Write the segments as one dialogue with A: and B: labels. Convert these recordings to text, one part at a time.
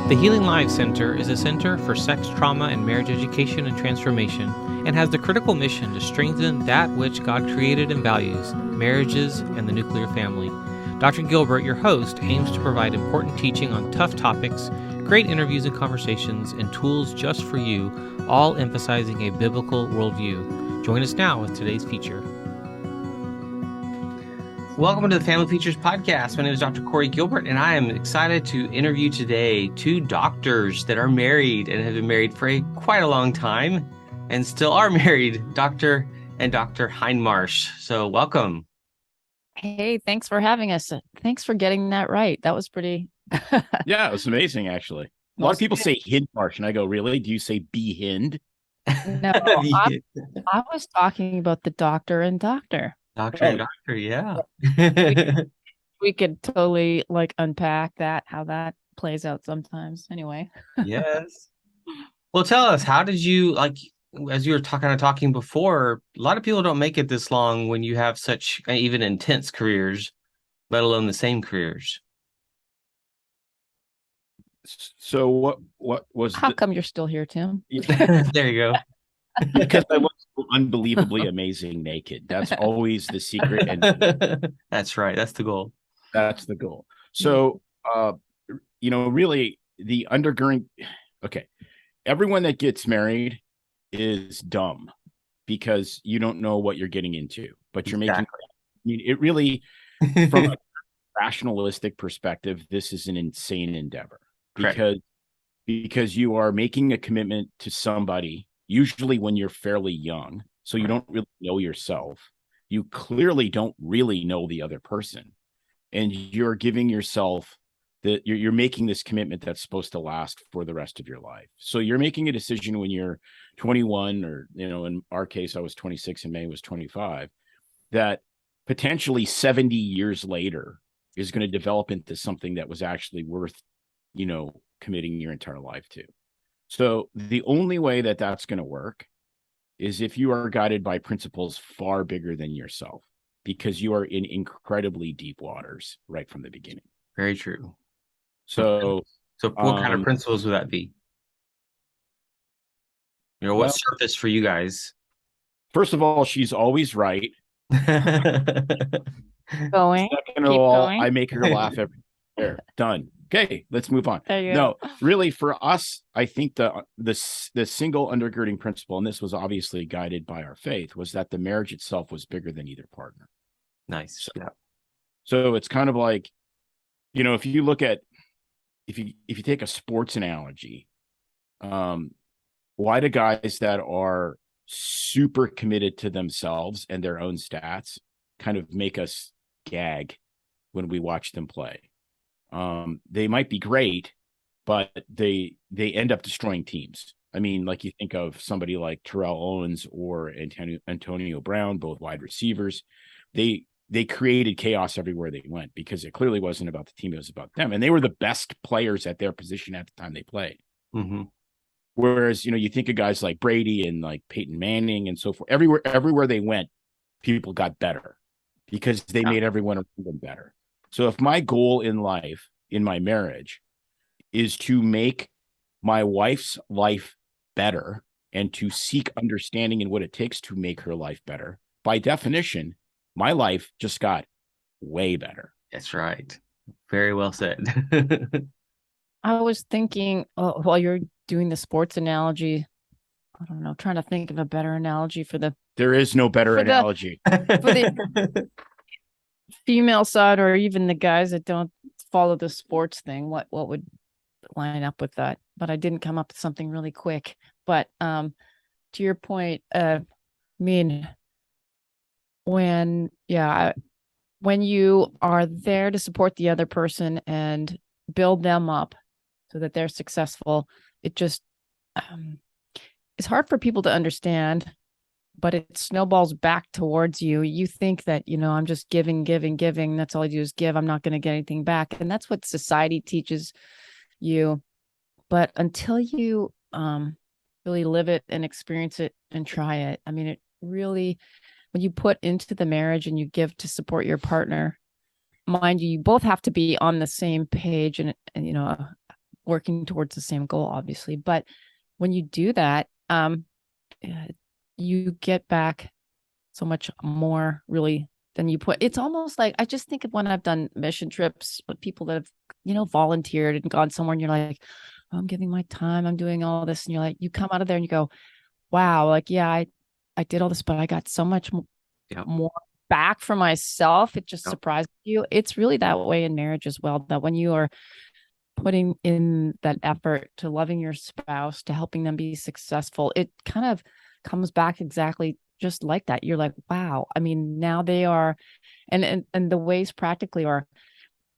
A: The Healing Lives Center is a center for sex trauma and marriage education and transformation, and has the critical mission to strengthen that which God created and values, marriages and the nuclear family. Dr. Gilbert, your host, aims to provide important teaching on tough topics, great interviews and conversations, and tools just for you, all emphasizing a biblical worldview. Join us now with today's feature. Welcome to the Family Features Podcast. My name is Dr. Corey Gilbert, and I am excited to interview today two doctors that are married and have been married for quite a long time and still are married, Dr. and Dr. Hindmarsh. So welcome.
B: Hey, thanks for having us. Thanks for getting that right. That was pretty.
C: Yeah, it was amazing, actually. A lot of people say Hindmarsh, and I go, really? Do you say be Hind?
B: No, I was talking about the doctor and doctor.
A: Doctor and doctor, yeah.
B: We could totally unpack that, how that plays out sometimes. Anyway.
A: Yes. Well, tell us, how did you, as you were talking before, a lot of people don't make it this long when you have such even intense careers, let alone the same careers.
C: So what was
B: how come you're still here, Tim?
A: There you go.
C: Because I was so unbelievably amazing naked. That's always the secret. And
A: that's right. That's the goal.
C: That's the goal. So, really the undergirding. Okay. Everyone that gets married is dumb because you don't know what you're getting into, but you're making, it really, from a rationalistic perspective, this is an insane endeavor. Because you are making a commitment to somebody, usually when you're fairly young, so you don't really know yourself. You clearly don't really know the other person, and you're giving yourself that you're making this commitment that's supposed to last for the rest of your life. So you're making a decision when you're 21, or in our case, I was 26 and May was 25, that potentially 70 years later is going to develop into something that was actually worth committing your entire life to. So the only way that that's going to work is if you are guided by principles far bigger than yourself, because you are in incredibly deep waters right from the beginning.
A: Very true.
C: So
A: what kind of principles would that be? What surface for you guys?
C: First of all, she's always right.
B: Going.
C: Second of all, I make her laugh every year. Done. Okay, let's move on. No, really, for us, I think the single undergirding principle, and this was obviously guided by our faith, was that the marriage itself was bigger than either partner.
A: Nice.
C: So it's kind of like, if you look at, if you take a sports analogy, why do guys that are super committed to themselves and their own stats kind of make us gag when we watch them play? They might be great, but they end up destroying teams. I mean, like you think of somebody like Terrell Owens or Antonio Brown, both wide receivers. They created chaos everywhere they went because it clearly wasn't about the team; it was about them, and they were the best players at their position at the time they played.
A: Mm-hmm.
C: Whereas, you think of guys like Brady and like Peyton Manning and so forth. Everywhere they went, people got better because they made everyone around them better. So if my goal in life, in my marriage, is to make my wife's life better and to seek understanding in what it takes to make her life better, by definition, my life just got way better.
A: That's right. Very well said.
B: I was thinking, while you're doing the sports analogy, I don't know, trying to think of a better analogy for the...
C: There is no better analogy.
B: For the female side, or even the guys that don't follow the sports thing, what would line up with that? But I didn't come up with something really quick. But to your point, when you are there to support the other person and build them up so that they're successful, it just it's hard for people to understand, but it snowballs back towards you. You think that, I'm just giving. That's all I do is give. I'm not going to get anything back. And that's what society teaches you. But until you really live it and experience it and try it, I mean, it really, when you put into the marriage and you give to support your partner, mind you, you both have to be on the same page and working towards the same goal, obviously. But when you do that, you get back so much more really than you put. It's almost like, I just think of when I've done mission trips with people that have, volunteered and gone somewhere, and you're like, oh, I'm giving my time, I'm doing all this. And you're like, you come out of there and you go, wow, like, yeah, I did all this, but I got so much more back for myself. It just surprises you. It's really that way in marriage as well, that when you are putting in that effort to loving your spouse, to helping them be successful, it kind of comes back exactly just like that. You're like, wow. I mean, now they are, and the ways practically are,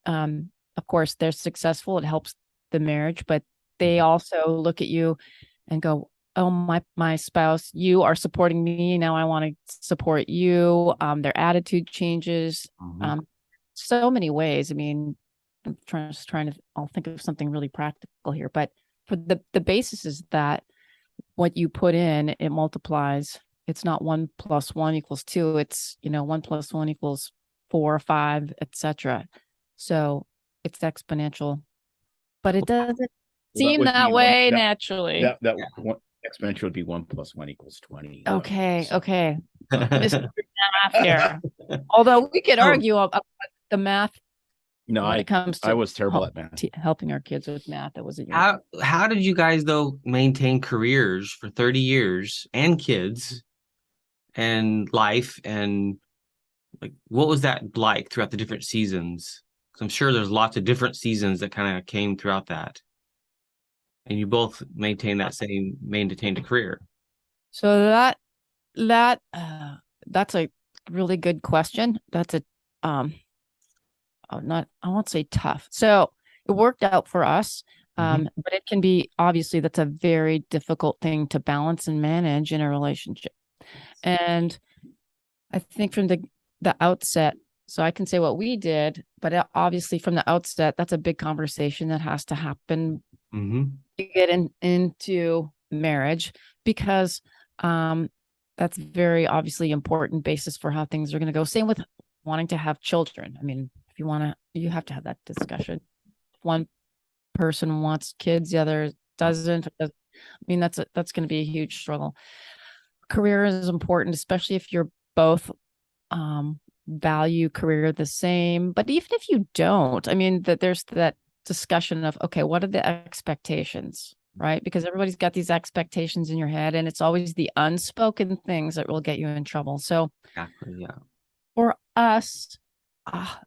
B: of course, they're successful. It helps the marriage, but they also look at you and go, oh, my spouse, you are supporting me. Now I want to support you. Their attitude changes. So many ways. I mean, I'm trying to, I'll think of something really practical here, but for the basis is that what you put in, it multiplies. It's not 1 + 1 = 2. It's, 1 + 1 = 4 or 5, etc. So it's exponential, but it doesn't seem that way naturally.
C: That one exponential would be 1 + 1 = 20.
B: Okay. Mr. Math here. Although we could argue about the math.
C: No,
B: when it comes to
C: I was terrible at math.
B: Helping our kids with math. That wasn't your
D: How did you guys though maintain careers for 30 years and kids and life, and like what was that like throughout the different seasons? Because I'm sure there's lots of different seasons that kind of came throughout that. And you both maintained a career.
B: So that's a really good question. That's a I won't say tough. So it worked out for us. But it can be, obviously, that's a very difficult thing to balance and manage in a relationship. And I think from the outset, so I can say what we did, but obviously from the outset, that's a big conversation that has to happen to get into marriage, because that's very obviously important basis for how things are going to go. Same with wanting to have children. I mean, if you have to have that discussion. One person wants kids, the other doesn't. I mean, that's going to be a huge struggle. Career is important, especially if you're both value career the same. But even if you don't, I mean, there's that discussion of, okay, what are the expectations, right? Because everybody's got these expectations in your head, and it's always the unspoken things that will get you in trouble. So for us, I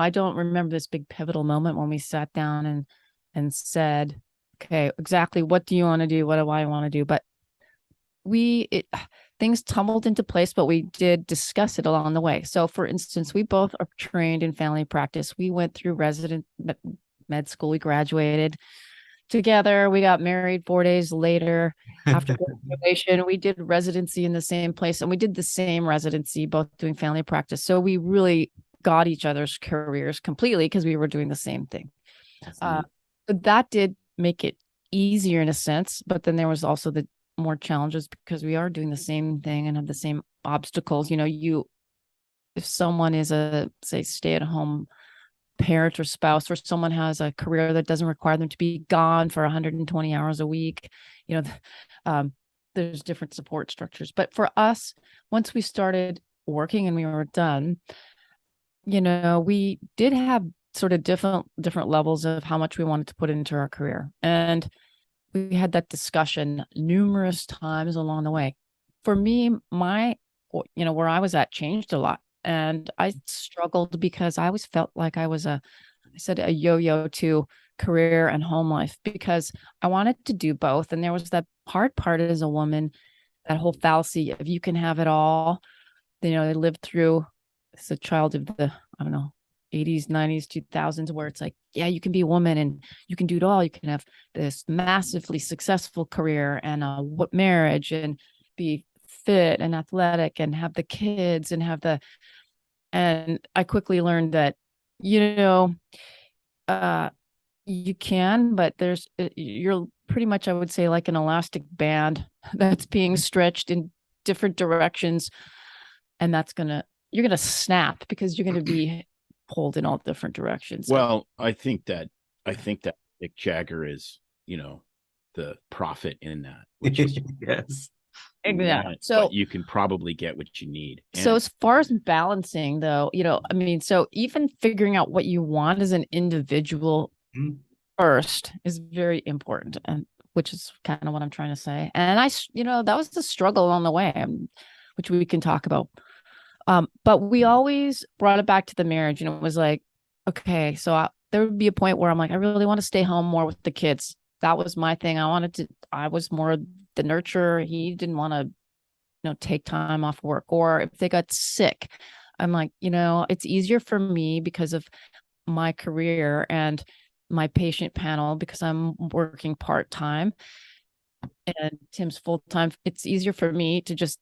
B: don't remember this big pivotal moment when we sat down and said, okay, exactly what do you want to do? What do I want to do? But things tumbled into place, but we did discuss it along the way. So for instance, we both are trained in family practice. We went through resident med school. We graduated together. We got married 4 days later after graduation. We did residency in the same place, and we did the same residency, both doing family practice. So we really got each other's careers completely because we were doing the same thing. But that did make it easier in a sense, but then there was also the more challenges because we are doing the same thing and have the same obstacles. If someone is a, say, stay-at-home parent or spouse, or someone has a career that doesn't require them to be gone for 120 hours a week, there's different support structures. But for us, once we started working and we were done, we did have sort of different levels of how much we wanted to put into our career. And we had that discussion numerous times along the way. For me, where I was at changed a lot. And I struggled because I always felt like I was a yo-yo to career and home life, because I wanted to do both. And there was that hard part as a woman, that whole fallacy of you can have it all. They lived through, as a child of the, 80s, 90s, 2000s, where it's like, yeah, you can be a woman and you can do it all. You can have this massively successful career and a marriage and be fit and athletic and have the kids and and I quickly learned that, you can, but you're pretty much, I would say, like an elastic band that's being stretched in different directions. And you're going to snap because you're going to be pulled in all different directions.
C: Well, I think that Mick Jagger is, the prophet in that, which is
D: Yes.
B: Yeah.
C: but you can probably get what you need.
B: So as far as balancing, though, so even figuring out what you want as an individual first is very important, and which is kind of what I'm trying to say. And that was the struggle on the way, which we can talk about. But we always brought it back to the marriage, and it was like, okay, so there would be a point where I'm like, I really want to stay home more with the kids. That was my thing. I was more the nurturer. He didn't want to, take time off work, or if they got sick, I'm like, it's easier for me because of my career and my patient panel, because I'm working part-time and Tim's full-time. It's easier for me to just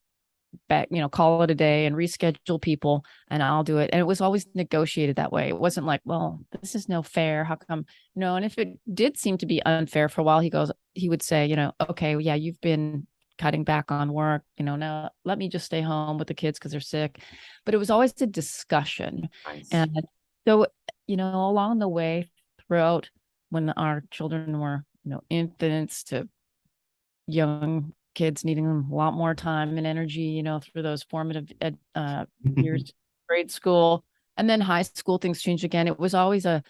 B: call it a day and reschedule people, and I'll do it. And it was always negotiated that way. It wasn't like, well, this is no fair. How come? And if it did seem to be unfair for a while, he would say, okay, yeah, you've been cutting back on work, now let me just stay home with the kids because they're sick. But it was always a discussion. Nice. And so, along the way throughout, when our children were, infants to young kids needing a lot more time and energy, through those formative years, grade school, and then high school, things change again. It was always a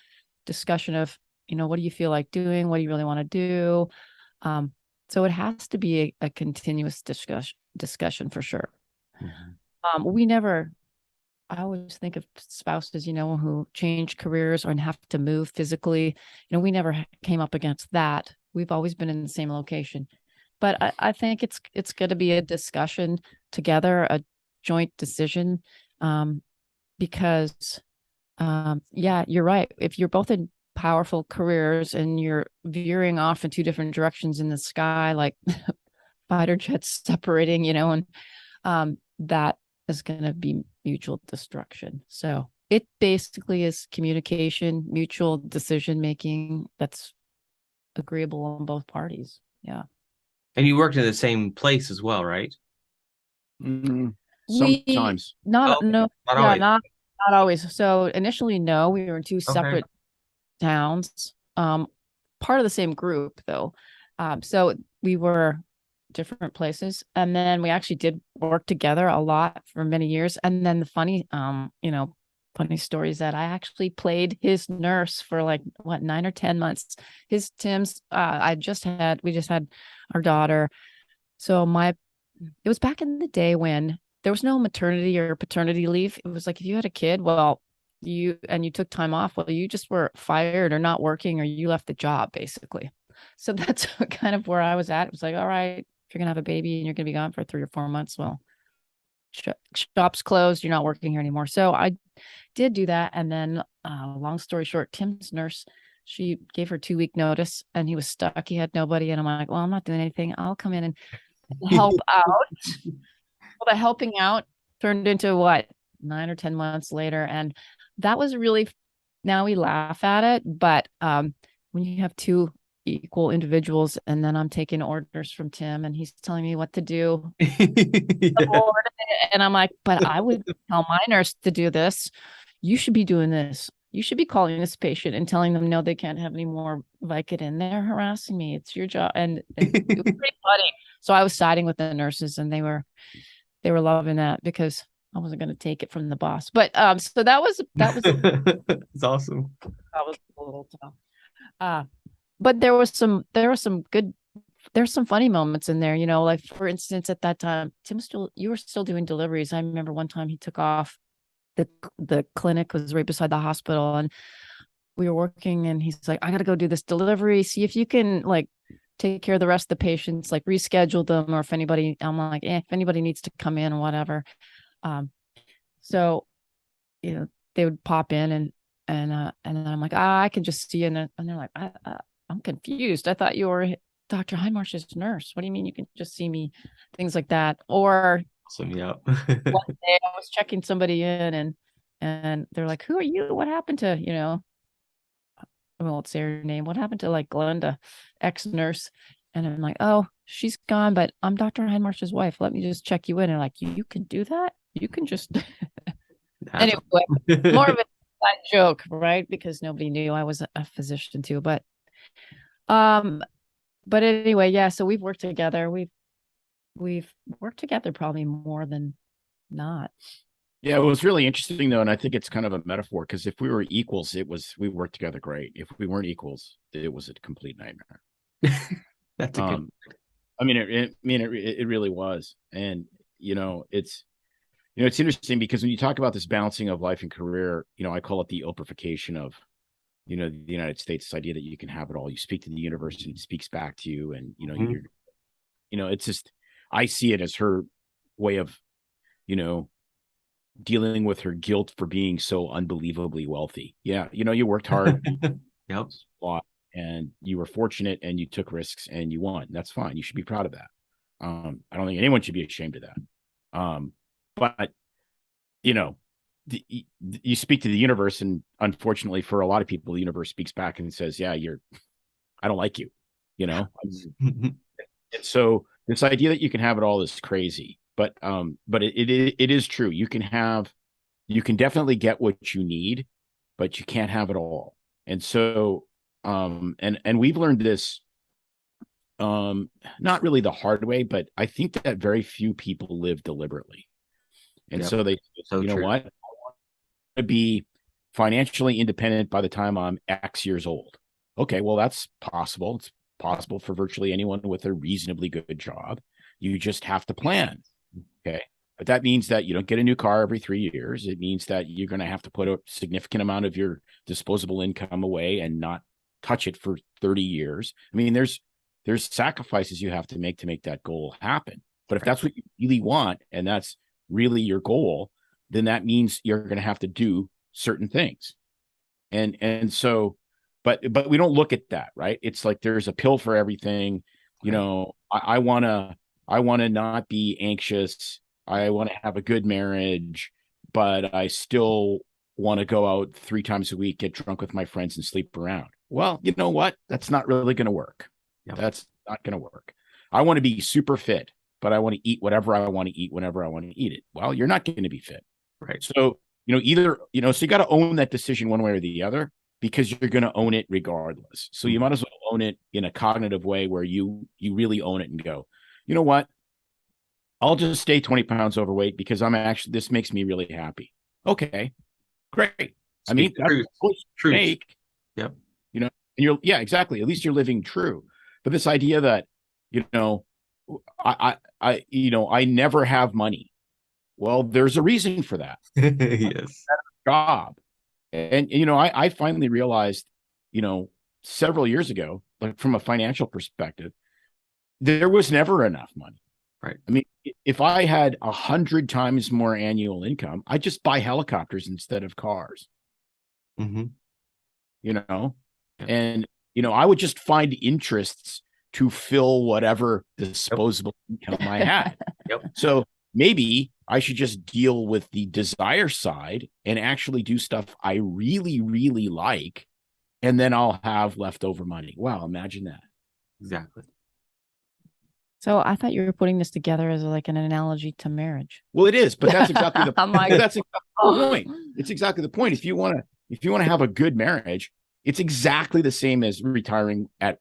B: discussion of, what do you feel like doing? What do you really want to do? So it has to be a continuous discussion for sure. Mm-hmm. I always think of spouses, who change careers or have to move physically. We never came up against that. We've always been in the same location. But I think it's going to be a discussion together, a joint decision, because, you're right. If you're both in powerful careers and you're veering off in two different directions in the sky, like fighter jets separating, and that is going to be mutual destruction. So it basically is communication, mutual decision making that's agreeable on both parties. Yeah.
D: And you worked in the same place as well, right?
C: Sometimes.
B: Not
D: always.
B: Not always. So initially, no, we were in two separate towns, part of the same group though. So we were different places, and then we actually did work together a lot for many years. And then the funny story is that I actually played his nurse for 9 or 10 months. Tim's we just had our daughter. So it was back in the day when there was no maternity or paternity leave. It was like, if you had a kid, you took time off, you just were fired or not working, or you left the job basically. So that's kind of where I was at. It was like, all right, if you're going to have a baby and you're going to be gone for 3 or 4 months, shop's closed, you're not working here anymore. So I did do that. And then long story short, Tim's nurse, she gave her 2-week notice and he was stuck. He had nobody. And I'm like, well, I'm not doing anything. I'll come in and help out. Well, the helping out turned into 9 or 10 months later. And that was really, now we laugh at it. But when you have two equal individuals, and then I'm taking orders from Tim and he's telling me what to do. And I'm like, but I would tell my nurse to do this. You should be doing this. You should be calling this patient and telling them, no, they can't have any more Vicodin. They're harassing me. It's your job. And it was pretty funny. So I was siding with the nurses, and they were loving that because I wasn't going to take it from the boss. But so that was
D: it's awesome.
B: That was a little tough. But there's some funny moments in there, like for instance, at that time, you were still doing deliveries. I remember one time he took off. The clinic was right beside the hospital, and we were working, and he's like, I got to go do this delivery. See if you can take care of the rest of the patients, reschedule them, or if anybody, I'm like, if anybody needs to come in or whatever. So, they would pop in and then I'm like, I can just see you. And they're like, I'm confused. I thought you were Dr. Hindmarsh's nurse. What do you mean you can just see me? Things like that. Or
D: awesome, yeah.
B: One day I was checking somebody in and they're like, who are you? What happened to, I won't say her name. What happened to Glenda, ex-nurse? And I'm like, oh, she's gone, but I'm Dr. Hindmarsh's wife. Let me just check you in. And you can do that? You can just anyway, more of a joke, right? Because nobody knew I was a physician too. But But anyway, yeah, so we've worked together. We've worked together probably more than not.
C: Yeah, it was really interesting though, and I think it's kind of a metaphor because if we were equals, we worked together great. If we weren't equals, it was a complete nightmare.
D: That's a good.
C: I mean, it really was, and it's interesting because when you talk about this balancing of life and career, I call it the Oprahfication of, the United States. This idea that you can have it all. You speak to the universe and it speaks back to you, and it's just, I see it as her way of, dealing with her guilt for being so unbelievably wealthy. Yeah, you worked hard,
D: Yep.
C: a lot, and you were fortunate, and you took risks, and you won. That's fine. You should be proud of that. I don't think anyone should be ashamed of that. But you speak to the universe, and unfortunately for a lot of people, the universe speaks back and says, "Yeah, I don't like you." And so this idea that you can have it all is crazy, but it is true. You can definitely get what you need, but you can't have it all. And so and we've learned this not really the hard way, but I think that very few people live deliberately. And
D: Yep.
C: so they,
D: So
C: you know
D: true.
C: what, I want to be financially independent by the time I'm X years old. Okay, well, that's possible. It's possible for virtually anyone with a reasonably good job. You just have to plan. Okay. But that means that you don't get a new car every 3 years. It means that you're going to have to put a significant amount of your disposable income away and not touch it for 30 years. I mean, there's sacrifices you have to make that goal happen. But if that's what you really want, and that's really your goal, then that means you're going to have to do certain things. And so, but we don't look at that, right? It's like there's a pill for everything. I want to not be anxious. I want to have a good marriage, but I still want to go out 3 times a week, get drunk with my friends, and sleep around. Well, you know what? That's not really going to work.
D: Yep.
C: That's not going to work. I want to be super fit, but I want to eat whatever I want to eat whenever I want to eat it. Well, you're not going to be fit.
D: Right.
C: So, either, so you got to own that decision one way or the other, because you're going to own it regardless. So you might as well own it in a cognitive way where you really own it and go, you know what? I'll just stay 20 pounds overweight because this makes me really happy. Okay, great. I mean, that's
D: truth.
C: Make.
D: Yep.
C: And exactly. At least you're living true. But this idea that, I never have money. Well, there's a reason for that.
D: Yes.
C: Job. And I finally realized, several years ago, like from a financial perspective, there was never enough money.
D: Right.
C: I mean, if I had 100 times more annual income, I'd just buy helicopters instead of cars.
D: Mm-hmm.
C: And I would just find interests to fill whatever disposable income I had.
D: Yep.
C: So maybe I should just deal with the desire side and actually do stuff I really, really like, and then I'll have leftover money. Wow, imagine that.
D: Exactly.
B: So I thought you were putting this together as like an analogy to marriage.
C: Well, it is, but that's exactly the
B: like,
C: that's exactly the point. It's exactly the point. If you want to have a good marriage, it's exactly the same as retiring at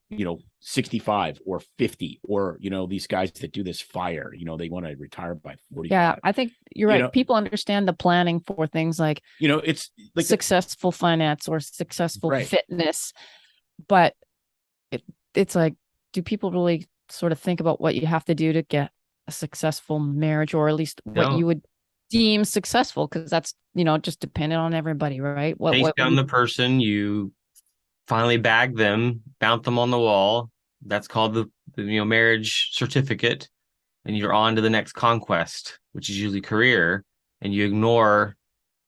C: 65 or 50, or these guys that do this FIRE. They want to retire by 45.
B: Yeah, I think you're right. People understand the planning for things like
C: it's like
B: successful finance or successful fitness, but it's like, do people really sort of think about what you have to do to get a successful marriage, or at least what you would deem successful? Because that's just dependent on everybody, right?
D: Face down the person, you finally bag them, mount them on the wall. That's called the marriage certificate, and you're on to the next conquest, which is usually career, and you ignore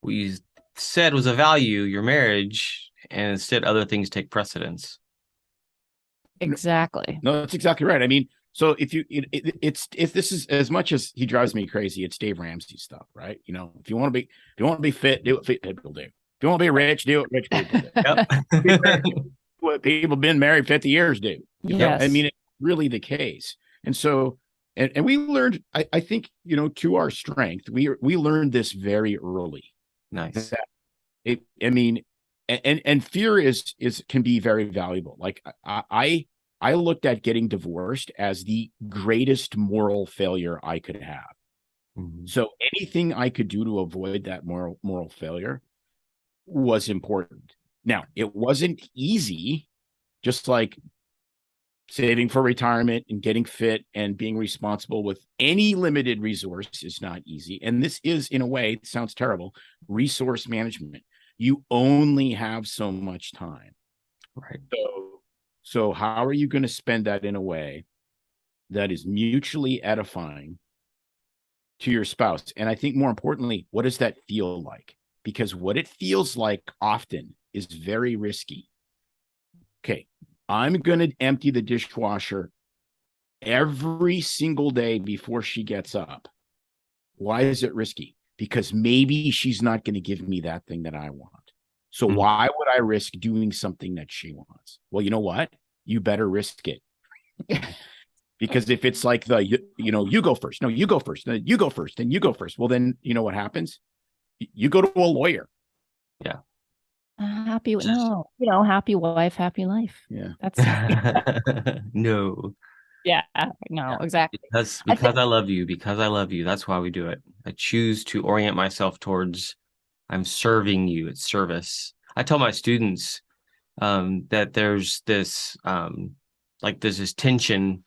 D: what you said was a value, your marriage, and instead other things take precedence.
B: Exactly.
C: No, that's exactly right. I mean, so if this is, as much as he drives me crazy, it's Dave Ramsey stuff, right? If you want to be fit, do what fit people do. If you want to be rich, do what rich people do.
D: Yep.
C: What people been married 50 years do.
B: Yes.
C: I mean, it's really the case. And so, and we learned, I think, to our strength, we learned this very early.
D: Nice.
C: I mean, and fear is can be very valuable. Like I looked at getting divorced as the greatest moral failure I could have.
D: Mm-hmm.
C: So anything I could do to avoid that moral failure was important. Now, it wasn't easy, just like saving for retirement and getting fit and being responsible with any limited resource is not easy. And this is, in a way, it sounds terrible, resource management. You only have so much time.
D: Right.
C: So how are you going to spend that in a way that is mutually edifying to your spouse? And I think more importantly, what does that feel like? Because what it feels like often is very risky. Okay, I'm going to empty the dishwasher every single day before she gets up. Why is it risky? Because maybe she's not going to give me that thing that I want. So why would I risk doing something that she wants? Well, you know what? You better risk it. Because if it's like you go first. No, you go first. No, you go first. And you go first. Well, then you know what happens? You go to a lawyer.
D: Yeah.
B: Happy wife, happy life.
C: Yeah.
B: That's
D: No.
B: yeah, no, exactly.
D: Because
B: think-
D: I love you, because I love you. That's why we do it. I choose to orient myself towards I'm serving you. It's service. I tell my students that there's this there's this tension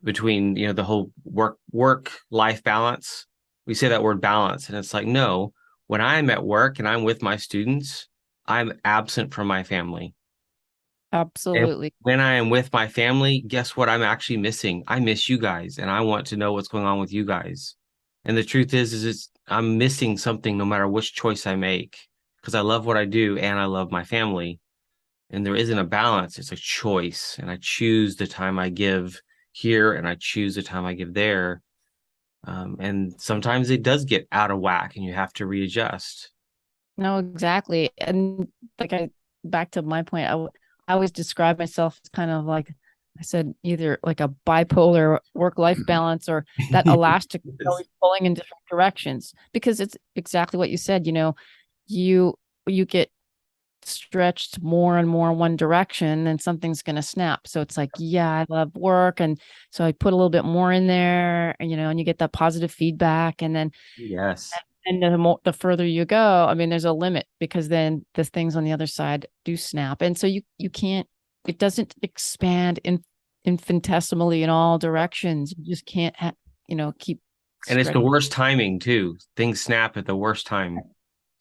D: between the whole work life balance. We say that word balance, and it's like, no, when I'm at work and I'm with my students, I'm absent from my family.
B: Absolutely.
D: And when I am with my family, guess what I'm actually missing? I miss you guys, and I want to know what's going on with you guys. And the truth is I'm missing something no matter which choice I make, because I love what I do and I love my family. And there isn't a balance. It's a choice. And I choose the time I give here and I choose the time I give there. And sometimes it does get out of whack and you have to readjust.
B: No, exactly. And back to my point, I always describe myself as kind of like I said, either like a bipolar work-life balance or that elastic always pulling in different directions, because it's exactly what you said. You get stretched more and more one direction and something's going to snap. So it's like, yeah, I love work. And so I put a little bit more in there, and, and you get that positive feedback. And then,
D: yes.
B: And the further you go, I mean, there's a limit, because then the things on the other side do snap. And so you can't, it doesn't expand infinitesimally in all directions. You just can't, keep.
D: And it's the worst timing too. Things snap at the worst time.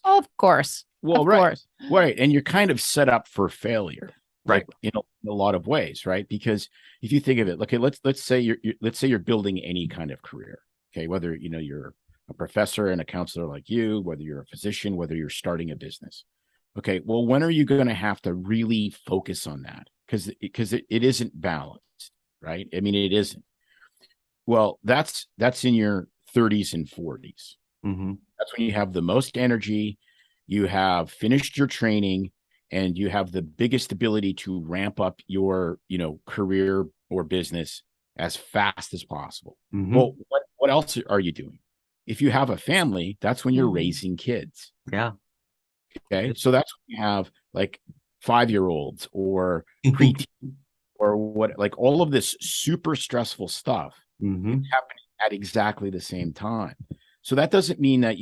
B: Of course.
C: Well,
B: of
C: right.
B: course.
C: Right. And you're kind of set up for failure.
D: Right.
C: In a lot of ways, right? Because if you think of it, okay, let's say you're building any kind of career. Okay, whether you're a professor and a counselor like you, whether you're a physician, whether you're starting a business. Okay, well, when are you going to have to really focus on that? Because it isn't balanced, right? I mean, it isn't. Well, that's in your 30s and 40s.
D: Mm-hmm.
C: That's when you have the most energy, you have finished your training, and you have the biggest ability to ramp up your, career or business as fast as possible.
D: Mm-hmm.
C: Well, what else are you doing? If you have a family, that's when you're raising kids.
D: Yeah.
C: Okay. So that's when you have like 5-year-olds or preteen or what, like all of this super stressful stuff happening at exactly the same time. So that doesn't mean that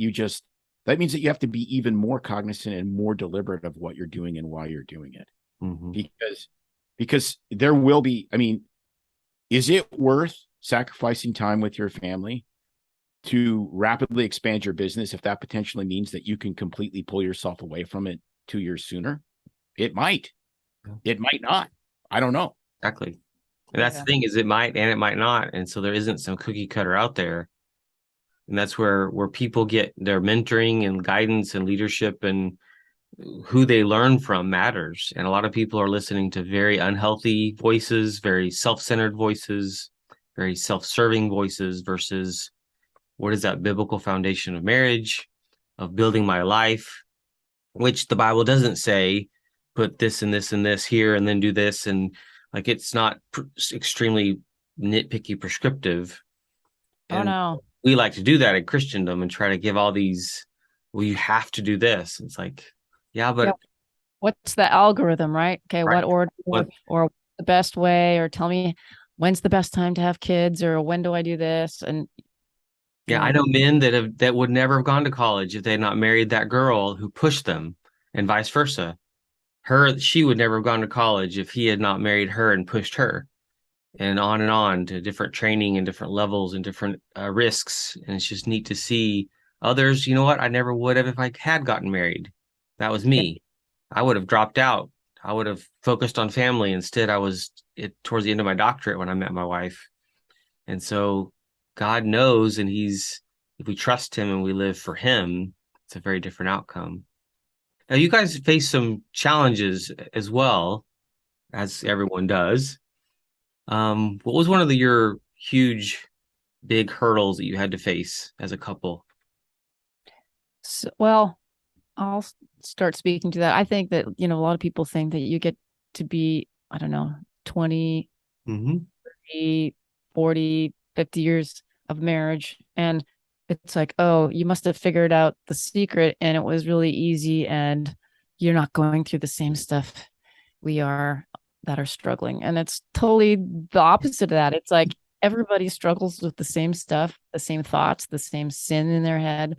C: that means that you have to be even more cognizant and more deliberate of what you're doing and why you're doing it. Because there will be, I mean, is it worth sacrificing time with your family to rapidly expand your business if that potentially means that you can completely pull yourself away from it 2 years sooner? It might. It might not. I don't know.
D: Exactly. And that's the thing, is it might and it might not. And so there isn't some cookie cutter out there. And that's where people get their mentoring and guidance and leadership, and who they learn from matters. And a lot of people are listening to very unhealthy voices, very self-centered voices, very self-serving voices, versus what is that biblical foundation of marriage, of building my life, which the Bible doesn't say, put this and this and this here and then do this. And like, it's not extremely nitpicky prescriptive.
B: Oh, no.
D: We like to do that in Christendom and try to give all these, well, you have to do this. It's like, yeah, but
B: what's the algorithm, right? Okay,
D: Right.
B: what order or the best way, or tell me when's the best time to have kids, or when do I do this? And
D: Yeah, I know men that would never have gone to college if they had not married that girl who pushed them, and vice versa. She would never have gone to college if he had not married her and pushed her, and on to different training and different levels and different risks. And it's just neat to see others. You know what? I never would have if I had gotten married. That was me. I would have dropped out. I would have focused on family. Instead, I was towards the end of my doctorate when I met my wife. And so God knows, and if we trust him and we live for him, it's a very different outcome. Now, you guys face some challenges as well, as everyone does. What was one of your huge, big hurdles that you had to face as a couple?
B: so, well, I'll start speaking to that. I think that, a lot of people think that you get to be, I don't know, 20,
D: Mm-hmm.
B: 30, 40, 50 years of marriage. And it's like, oh, you must have figured out the secret and it was really easy and you're not going through the same stuff we are that are struggling. And it's totally the opposite of that. It's like everybody struggles with the same stuff, the same thoughts, the same sin in their head,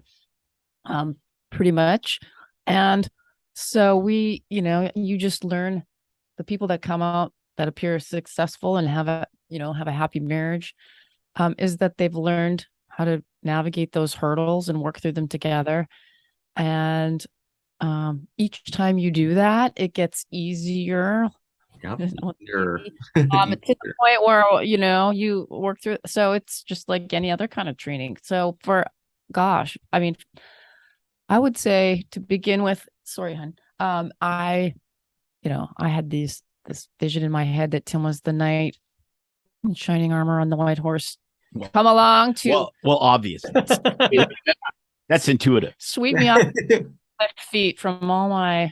B: pretty much. And so you just learn the people that come out that appear successful and have a happy marriage, is that they've learned how to navigate those hurdles and work through them together. And each time you do that, it gets easier.
D: Yep.
B: To
D: Sure.
B: the point where you work through. So it's just like any other kind of training. So I mean, I would say to begin with, sorry, hon. I had this vision in my head that Tim was the knight in shining armor on the white horse. Come along to
C: well, obviously. That's intuitive.
B: sweep me off my feet from all my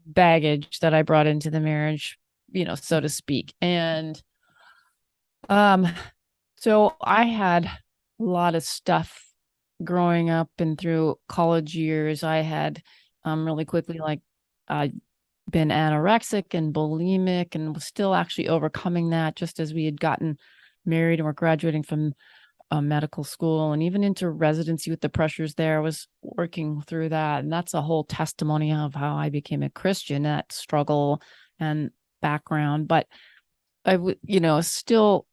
B: baggage that I brought into the marriage, so to speak. And so I had a lot of stuff growing up and through college years. I had really quickly been anorexic and bulimic and was still actually overcoming that just as we had gotten married and were graduating from medical school and even into residency with the pressures there. I was working through that. And that's a whole testimony of how I became a Christian, that struggle and background. But I would, still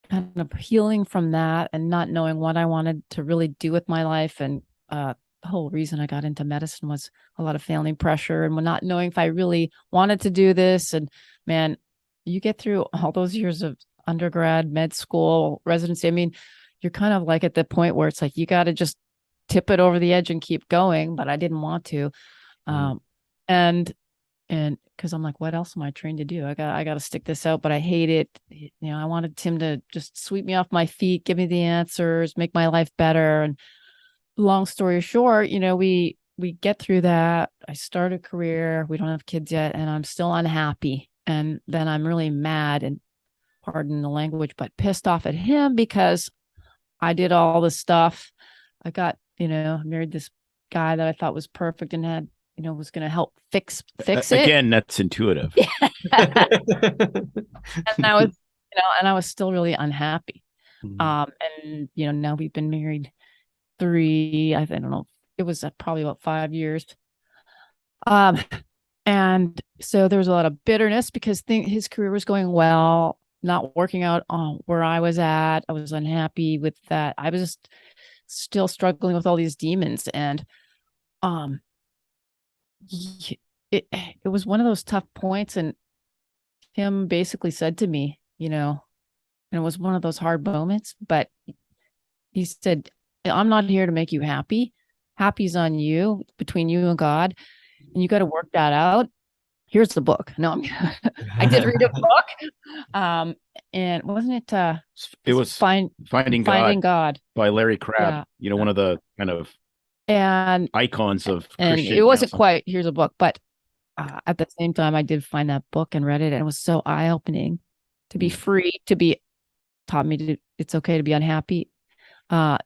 B: kind of healing from that and not knowing what I wanted to really do with my life. And the whole reason I got into medicine was a lot of family pressure and not knowing if I really wanted to do this. And man, you get through all those years of undergrad, med school, residency. I mean, you're kind of like at the point where it's like, you got to just tip it over the edge and keep going. But I didn't want to. And because I'm like, what else am I trained to do? I got to stick this out, but I hate it. I wanted Tim to just sweep me off my feet, give me the answers, make my life better. And long story short, we get through that. I start a career. We don't have kids yet, and I'm still unhappy. And then I'm really mad and, pardon the language, but pissed off at him because I did all this stuff. I got, married this guy that I thought was perfect and had, was going to help fix it.
C: Again, that's intuitive.
B: And I was, and I was still really unhappy. And, now we've been married I don't know, it was probably about 5 years. And so there was a lot of bitterness because his career was going well, not working out where I was at. I was unhappy with that. I was just still struggling with all these demons. And it was one of those tough points. And Tim basically said to me, and it was one of those hard moments, but he said, I'm not here to make you happy. Happy's on you, between you and God. And you got to work that out. Here's the book. No, I did read a book. And wasn't it?
C: It was Finding God by Larry Crabb.
B: Yeah.
C: One of the kind of icons of Christian.
B: And it wasn't quite, here's a book, but at the same time, I did find that book and read it. And it was so eye-opening to be free, taught me it's okay to be unhappy.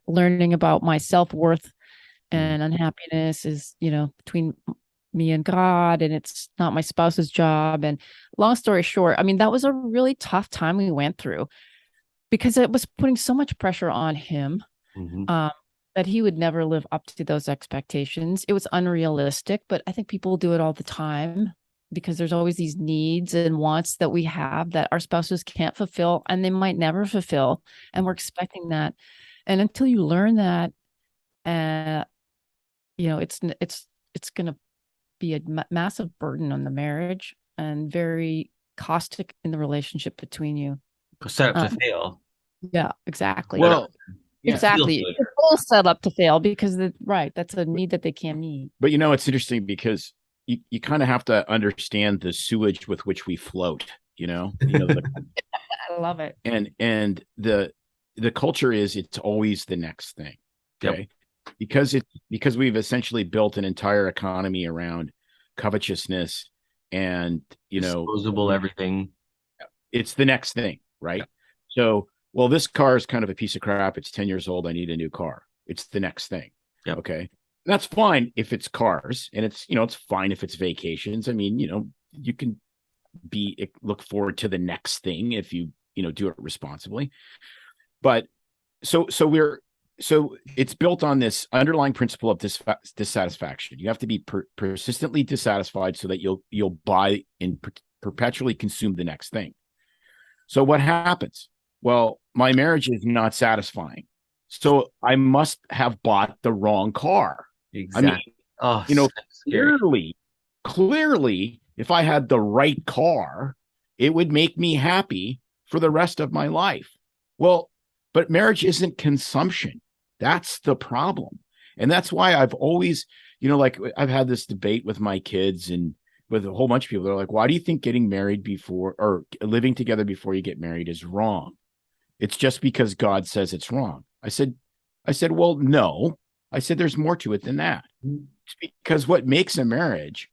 B: Learning about my self-worth and unhappiness is, between me and God, and it's not my spouse's job. And long story short, I mean, that was a really tough time we went through because it was putting so much pressure on him that he would never live up to those expectations. It was unrealistic, but I think people do it all the time because there's always these needs and wants that we have that our spouses can't fulfill and they might never fulfill. And we're expecting that. And until you learn that, it's going to be a massive burden on the marriage and very caustic in the relationship between you.
D: Set up to fail.
B: Yeah, exactly.
C: Well,
B: exactly. It's all set up to fail because that's a need that they can't meet.
C: But it's interesting because you kind of have to understand the sewage with which we float,
B: I love it.
C: And the culture is it's always the next thing. Okay. Yep. Because we've essentially built an entire economy around covetousness and
D: disposable everything.
C: It's the next thing, right? Yep. So, well, this car is kind of a piece of crap. It's 10 years old. I need a new car. It's the next thing.
D: Yep.
C: Okay. And that's fine if it's cars, and it's fine if it's vacations. I mean, you can look forward to the next thing if you do it responsibly. But so it's built on this underlying principle of dissatisfaction. You have to be persistently dissatisfied so that you'll buy and perpetually consume the next thing. So what happens? Well, my marriage is not satisfying, so I must have bought the wrong car.
D: Exactly.
C: I mean, clearly, if I had the right car, it would make me happy for the rest of my life. Well, but marriage isn't consumption. That's the problem. And that's why I've always, I've had this debate with my kids and with a whole bunch of people. They're like, why do you think getting married before or living together before you get married is wrong? It's just because God says it's wrong. I said, well, no. I said, there's more to it than that. It's because what makes a marriage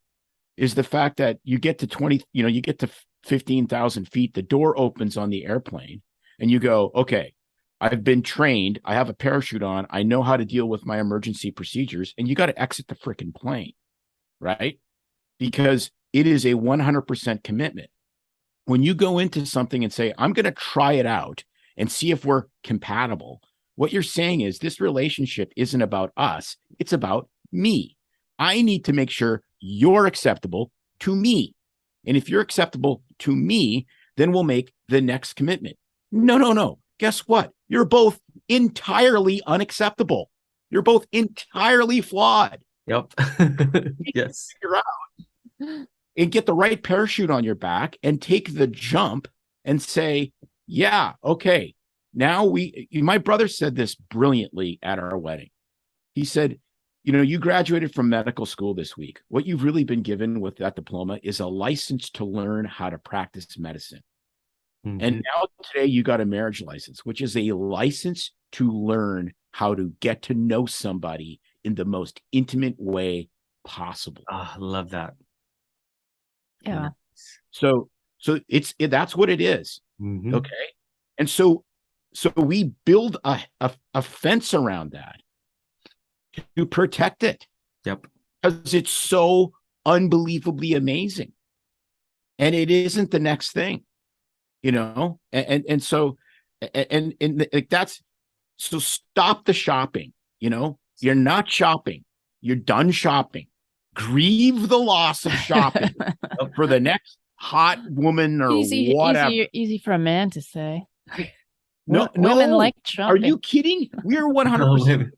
C: is the fact that you get to 15,000 feet, the door opens on the airplane and you go, okay, I've been trained. I have a parachute on. I know how to deal with my emergency procedures, and you got to exit the freaking plane, right? Because it is a 100% commitment. When you go into something and say, I'm going to try it out and see if we're compatible, what you're saying is this relationship isn't about us. It's about me. I need to make sure you're acceptable to me. And if you're acceptable to me, then we'll make the next commitment. No. Guess what? You're both entirely unacceptable. You're both entirely flawed.
D: Yep. Yes.
C: Figure out and get the right parachute on your back and take the jump and say, yeah, okay. Now my brother said this brilliantly at our wedding. He said, you graduated from medical school this week. What you've really been given with that diploma is a license to learn how to practice medicine. Mm-hmm. And now today you got a marriage license, which is a license to learn how to get to know somebody in the most intimate way possible.
D: Oh, I love that.
B: Yeah.
C: So that's what it is.
D: Mm-hmm.
C: Okay. And so we build a fence around that to protect it.
D: Yep.
C: Because it's so unbelievably amazing. And it isn't the next thing, and so like that's so stop the shopping, you're not shopping. You're done shopping. Grieve the loss of shopping for the next hot woman or whatever.
B: Easy for a man to say.
C: No,
B: women like shopping.
C: Are you kidding? We're 100%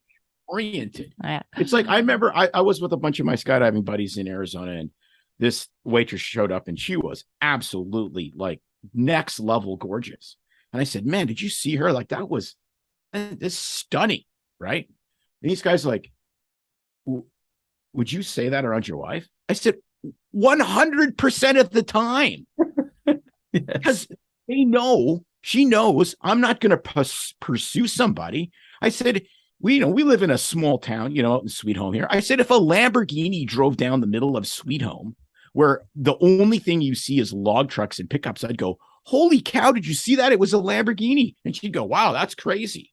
C: oriented.
B: Yeah.
C: It's like I remember I was with a bunch of my skydiving buddies in Arizona, and this waitress showed up, and she was absolutely like next level gorgeous. And I said, "Man, did you see her? Like that was this stunning, right?" And these guys are like, would you say that around your wife? I said, 100% of the time. Because they know, she knows I'm not going to pursue somebody. I said, we live in a small town, out in Sweet Home here. I said, if a Lamborghini drove down the middle of Sweet Home, where the only thing you see is log trucks and pickups, I'd go, holy cow, did you see that? It was a Lamborghini. And she'd go, wow, that's crazy.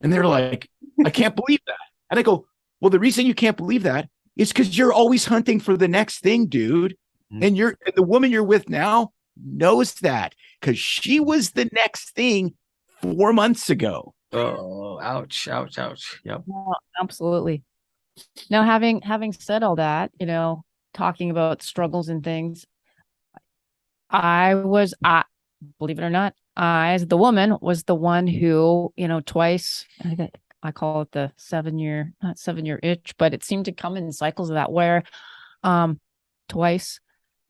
C: And they're like, I can't believe that. And I go, well, the reason you can't believe that It's because you're always hunting for the next thing, dude.
D: Mhm.
C: And the woman you're with now knows that because she was the next thing 4 months ago.
D: Oh, ouch, ouch, ouch. Yep.
B: Well, absolutely. Now, having said all that, talking about struggles and things, I believe it or not, I, as the woman, was the one who, twice, I call it the 7 year, not 7 year itch, but it seemed to come in cycles of that where, twice,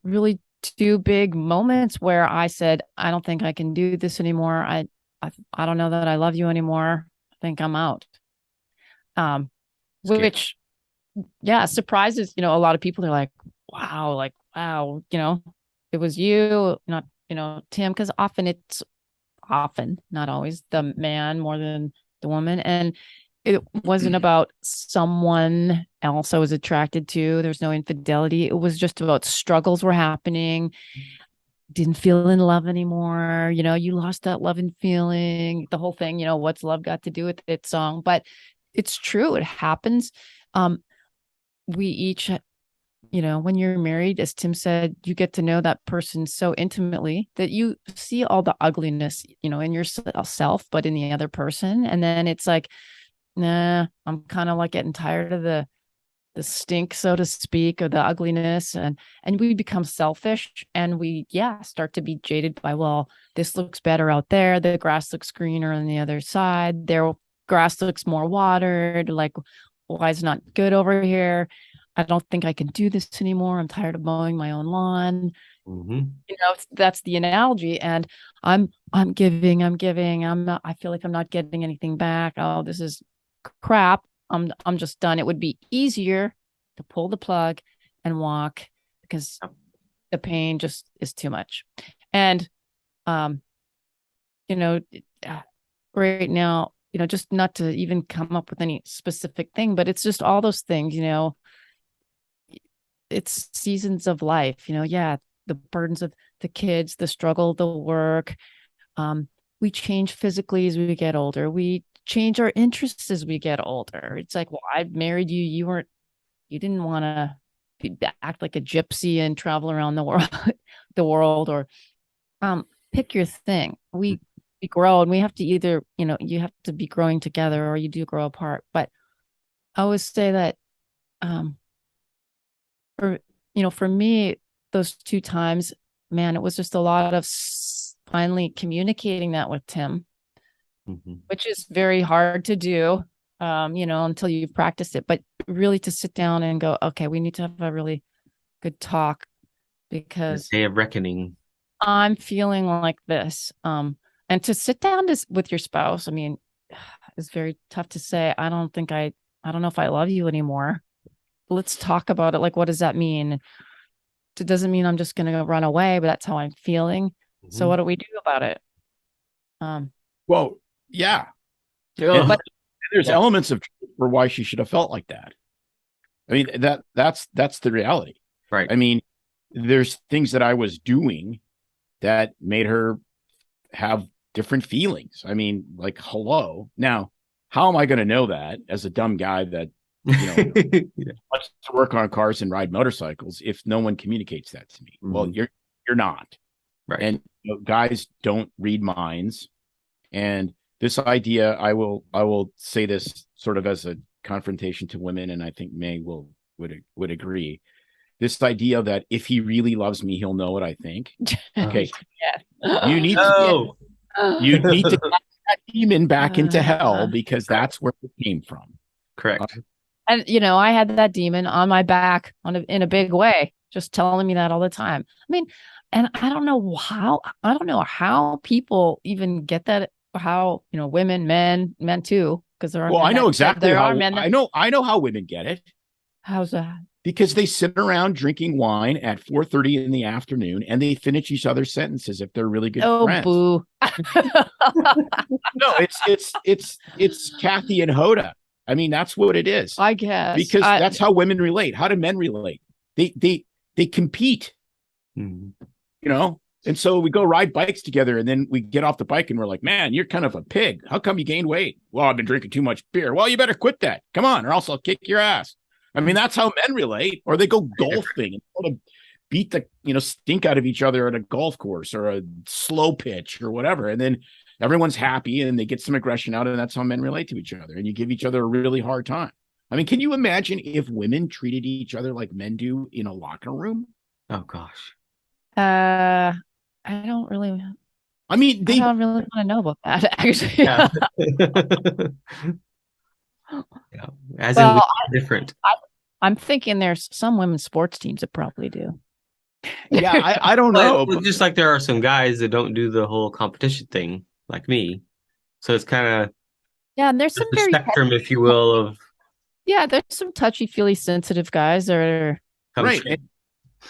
B: really two big moments where I said, I don't think I can do this anymore. I don't know that I love you anymore. I think I'm out. Which, yeah, surprises, a lot of people are like, wow, it was you, not, Tim, because often, not always, the man more than the woman. And it wasn't about someone else I was attracted to. There's no infidelity. It was just about struggles were happening. Didn't feel in love anymore. You lost that love and feeling, the whole thing, what's love got to do with it song. But it's true. It happens. We each, when you're married, as Tim said, you get to know that person so intimately that you see all the ugliness, in yourself, but in the other person. And then it's like, nah, I'm kind of like getting tired of the stink, so to speak, of the ugliness. And we become selfish and we, start to be jaded by, well, this looks better out there. The grass looks greener on the other side. Their grass looks more watered. Like, why is it not good over here? I don't think I can do this anymore. I'm tired of mowing my own lawn.
D: Mm-hmm.
B: That's the analogy. And I'm giving. I feel like I'm not getting anything back. Oh, this is crap. I'm just done. It would be easier to pull the plug and walk because the pain just is too much. And, right now, just not to even come up with any specific thing, but it's just all those things, it's seasons of life, the burdens of the kids, the struggle, the work. We change physically as we get older. We change our interests as we get older. It's like, well, I married you. You didn't want to act like a gypsy and travel around the world, or pick your thing. We grow and we have to either, you have to be growing together or you do grow apart. But I always say that, for me, those two times, man, it was just a lot of finally communicating that with Tim,
D: Mm-hmm.
B: which is very hard to do, until you've practiced it, but really to sit down and go, okay, we need to have a really good talk because
D: Day of reckoning.
B: I'm feeling like this. And to sit down with your spouse, I mean, it's very tough to say, I don't know if I love you anymore. Let's talk about it. Like, what does that mean? It doesn't mean I'm just going to run away, but that's how I'm feeling.
D: Mm-hmm.
B: So what do we do about it?
C: Well, yeah.
B: But
C: There's elements of truth for why she should have felt like that. I mean, that's the reality.
D: Right.
C: I mean, there's things that I was doing that made her have different feelings. I mean, like, hello. Now, how am I going to know that as a dumb guy that, wants to work on cars and ride motorcycles if no one communicates that to me? Mm-hmm. Well, you're not.
D: Right.
C: And guys don't read minds. And this idea, I will say this sort of as a confrontation to women, and I think May would agree. This idea that if he really loves me, he'll know what I think. Okay. You need to get that demon back into hell because that's where it came from.
D: Correct.
B: And I had that demon on my back in a big way, just telling me that all the time. I mean, and I don't know how people even get that. How women, men too, because there are.
C: Well, I know exactly how. I know how women get it.
B: How's that?
C: Because they sit around drinking wine at 4:30 in the afternoon, and they finish each other's sentences if they're really good friends.
B: Oh, boo!
C: No, it's Kathy and Hoda. I mean, that's what it is.
B: I guess
C: because that's how women relate. How do men relate? They compete.
D: Mm-hmm.
C: And so we go ride bikes together, and then we get off the bike and we're like, man, you're kind of a pig. How come you gained weight? Well, I've been drinking too much beer. Well, you better quit that. Come on, or else I'll kick your ass. I mean, that's how men relate, or they go golfing and sort of beat the stink out of each other at a golf course or a slow pitch or whatever, and then everyone's happy and they get some aggression out, and that's how men relate to each other. And you give each other a really hard time. I mean, can you imagine if women treated each other like men do in a locker room?
D: Oh gosh.
B: I don't really.
C: I mean,
B: I don't really want to know about that, actually.
D: Yeah. Yeah. As in,
B: Well,
D: different.
B: I'm thinking there's some women's sports teams that probably do.
C: Yeah, I don't know.
D: But just like there are some guys that don't do the whole competition thing, like me. So it's kind of
B: and there's some
D: the
B: very
D: spectrum, if you will, of
B: there's some touchy-feely sensitive guys that are,
C: right.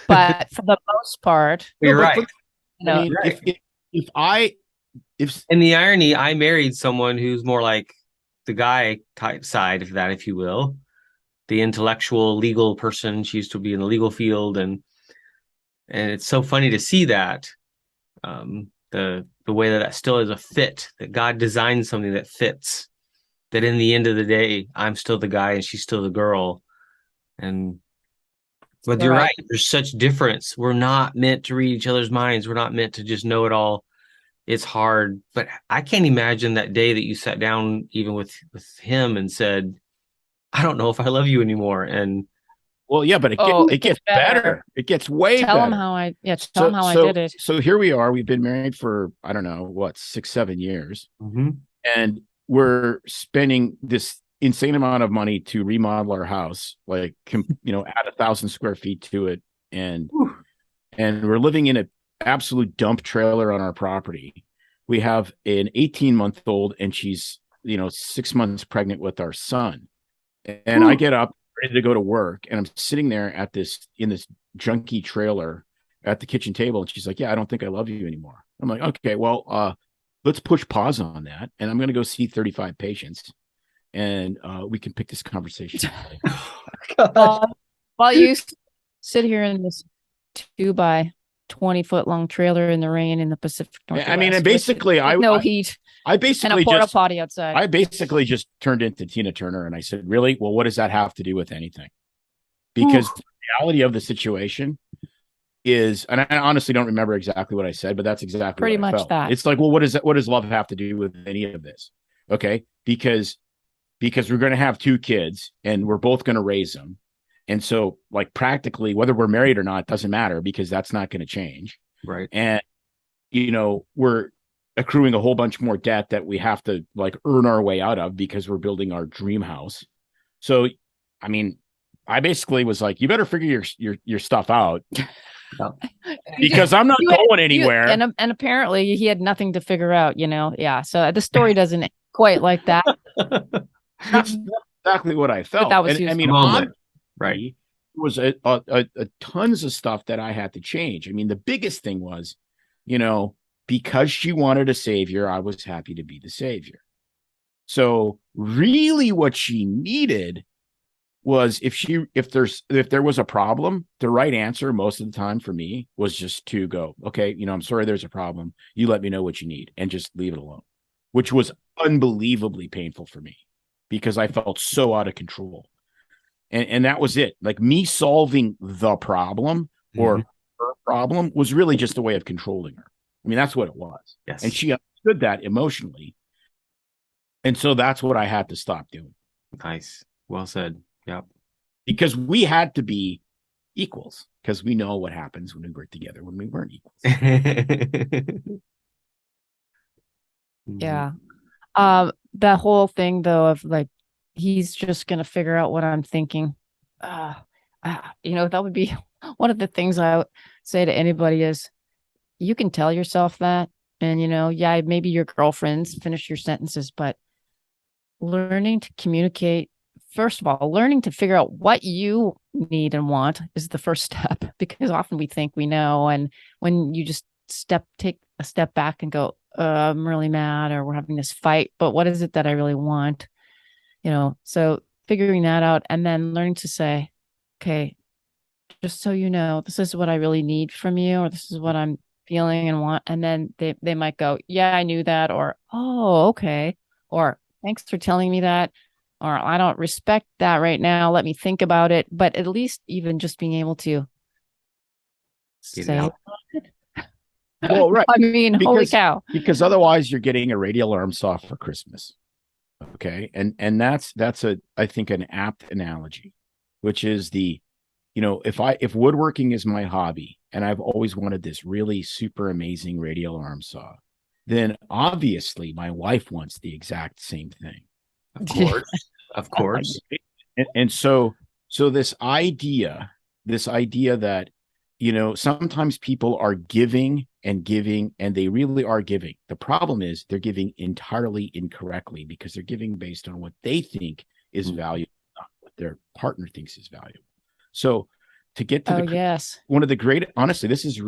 B: but for the most part,
D: You're right.
C: I mean, if
D: and the irony, I married someone who's more like the guy type side of that, if you will, the intellectual, legal person. She used to be in the legal field, and it's so funny to see that the way that still is a fit, that God designed something that fits. That in the end of the day, I'm still the guy and she's still the girl, but you're right. There's such difference. We're not meant to read each other's minds. We're not meant to just know it all. It's hard, but I can't imagine that day that you sat down even with him and said, I don't know if I love you anymore. And
C: well, yeah, but it gets better. It gets way better.
B: Tell him how I did it.
C: So here we are. We've been married for, I don't know, 6-7 years.
D: Mm-hmm.
C: And we're spending this insane amount of money to remodel our house, add 1,000 square feet to it. And we're living in an absolute dump trailer on our property. We have an 18-month-old and she's, 6 months pregnant with our son. And I get up ready to go to work, and I'm sitting there in this junky trailer at the kitchen table. And she's like, yeah, I don't think I love you anymore. I'm like, okay, well, let's push pause on that. And I'm going to go see 35 patients, and we can pick this conversation.
B: While you sit here in this 2-by-20-foot long trailer in the rain in the Pacific Northwest.
C: I mean, and basically,
B: heat.
C: I basically
B: and a porta potty outside.
C: I basically just turned into Tina Turner, and I said, really? Well, what does that have to do with anything? Because the reality of the situation is, and I honestly don't remember exactly what I said, but that's exactly
B: pretty
C: what I
B: much
C: felt.
B: that.
C: It's like, well, what does love have to do with any of this? Okay. Because we're going to have 2 kids and we're both going to raise them. And so practically whether we're married or not, doesn't matter, because that's not going to change.
D: Right.
C: And, we're accruing a whole bunch more debt that we have to earn our way out of because we're building our dream house. So, I mean, I basically was like, you better figure your stuff out. Because I'm not going anywhere.
B: And apparently he had nothing to figure out, Yeah. So the story doesn't end quite like that.
C: That's exactly what I felt.
B: But that was
C: right. It was a tons of stuff that I had to change. I mean, the biggest thing was, because she wanted a savior, I was happy to be the savior. So really what she needed was if there was a problem, the right answer most of the time for me was just to go, okay, I'm sorry there's a problem. You let me know what you need and just leave it alone, which was unbelievably painful for me because I felt so out of control. And that was it. Me solving the problem or her problem was really just a way of controlling her. I mean, that's what it was.
D: Yes.
C: And she understood that emotionally. And so that's what I had to stop doing.
D: Nice. Well said. Yep.
C: Because we had to be equals, because we know what happens when we work together when we weren't equals.
B: Yeah. The whole thing though of he's just gonna figure out what I'm thinking. That would be one of the things I would say to anybody is you can tell yourself that, and maybe your girlfriends finish your sentences, but learning to communicate, first of all, learning to figure out what you need and want is the first step, because often we think we know, and when you just take a step back and go, I'm really mad, or we're having this fight, but what is it that I really want? So figuring that out, and then learning to say, okay, just so you know, this is what I really need from you, or this is what I'm feeling and want. And then they might go, yeah, I knew that, or, oh, okay. Or thanks for telling me that. or I don't respect that right now. Let me think about it. But at least even just being able to
D: Get it
B: say,
D: out.
C: Well, right.
B: I mean, holy cow.
C: Because otherwise you're getting a radio alarm saw for Christmas. Okay. And that's I think an apt analogy, which is if woodworking is my hobby and I've always wanted this really super amazing radio alarm saw, then obviously my wife wants the exact same thing.
D: Of course. Of course.
C: And so this idea that, sometimes people are giving and giving, and they really are giving. The problem is they're giving entirely incorrectly because they're giving based on what they think is valuable, not what their partner thinks is valuable. So to get to
B: yes,
C: one of the great, honestly, this is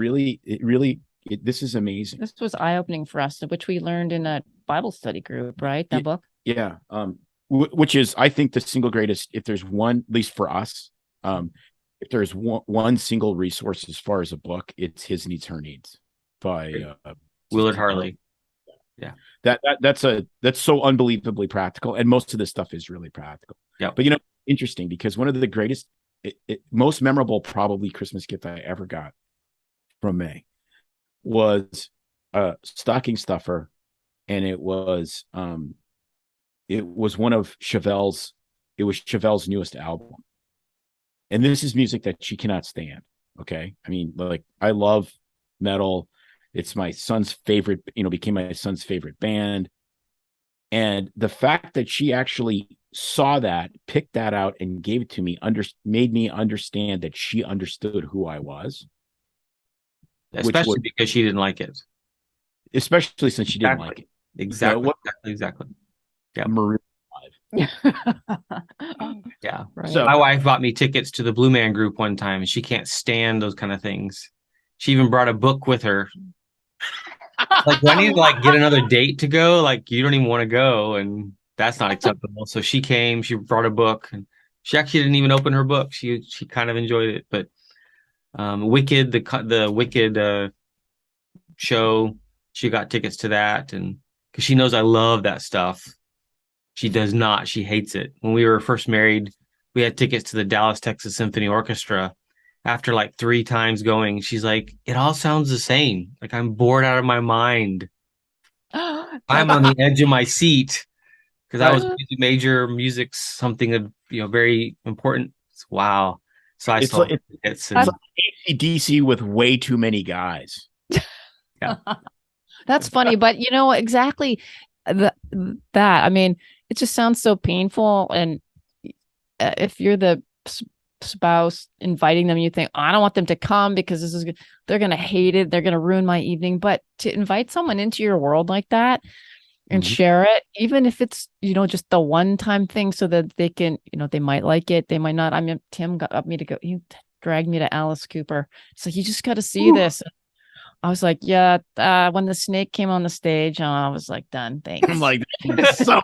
C: this is amazing.
B: this was eye-opening for us, which we learned in a Bible study group, right? That book.
C: Yeah. Which is, I think, the single greatest, if there's one, at least for us, if there's one single resource as far as a book, it's His Needs, Her Needs by
D: Willard Harley. Yeah.
C: That's so unbelievably practical. And most of this stuff is really practical.
D: Yeah.
C: But, interesting, because one of the greatest, most memorable, probably Christmas gift I ever got from May was a stocking stuffer. And it was one of Chevelle's newest album. And this is music that she cannot stand. Okay. I mean, like, I love metal. It's my son's favorite, became my son's favorite band. And the fact that she actually saw that, picked that out and gave it to me, made me understand that she understood who I was.
D: Especially because she didn't like it.
C: Especially since she didn't like it.
D: Exactly. Exactly. Yeah.
C: Maroon 5.
D: Yeah.
B: Right.
D: So my wife bought me tickets to the Blue Man Group one time, and she can't stand those kind of things. She even brought a book with her. Like, do I need to get another date to go? Like, you don't even want to go, and that's not acceptable. So she came, she brought a book, and she actually didn't even open her book. She kind of enjoyed it. But Wicked, the Wicked show, she got tickets to that, and because she knows I love that stuff. She does not. She hates it. When we were first married, we had tickets to the Dallas, Texas Symphony Orchestra. After 3 times going, she's like, it all sounds the same. Like, I'm bored out of my mind. I'm on the edge of my seat because I was major music, something of, very important. Wow. So I saw it's
C: like AC/DC with way too many guys.
D: Yeah.
B: That's funny, but exactly that. I mean, it just sounds so painful. And if you're the spouse inviting them, you think, oh, I don't want them to come because they're going to hate it. They're going to ruin my evening. But to invite someone into your world like that and share it, even if it's, just the one-time thing, so that they can, they might like it, they might not. I mean, Tim got me to go. He dragged me to Alice Cooper. So you just got to see this. I was like, yeah. When the snake came on the stage, I was like, done. Thanks.
C: I'm like, so,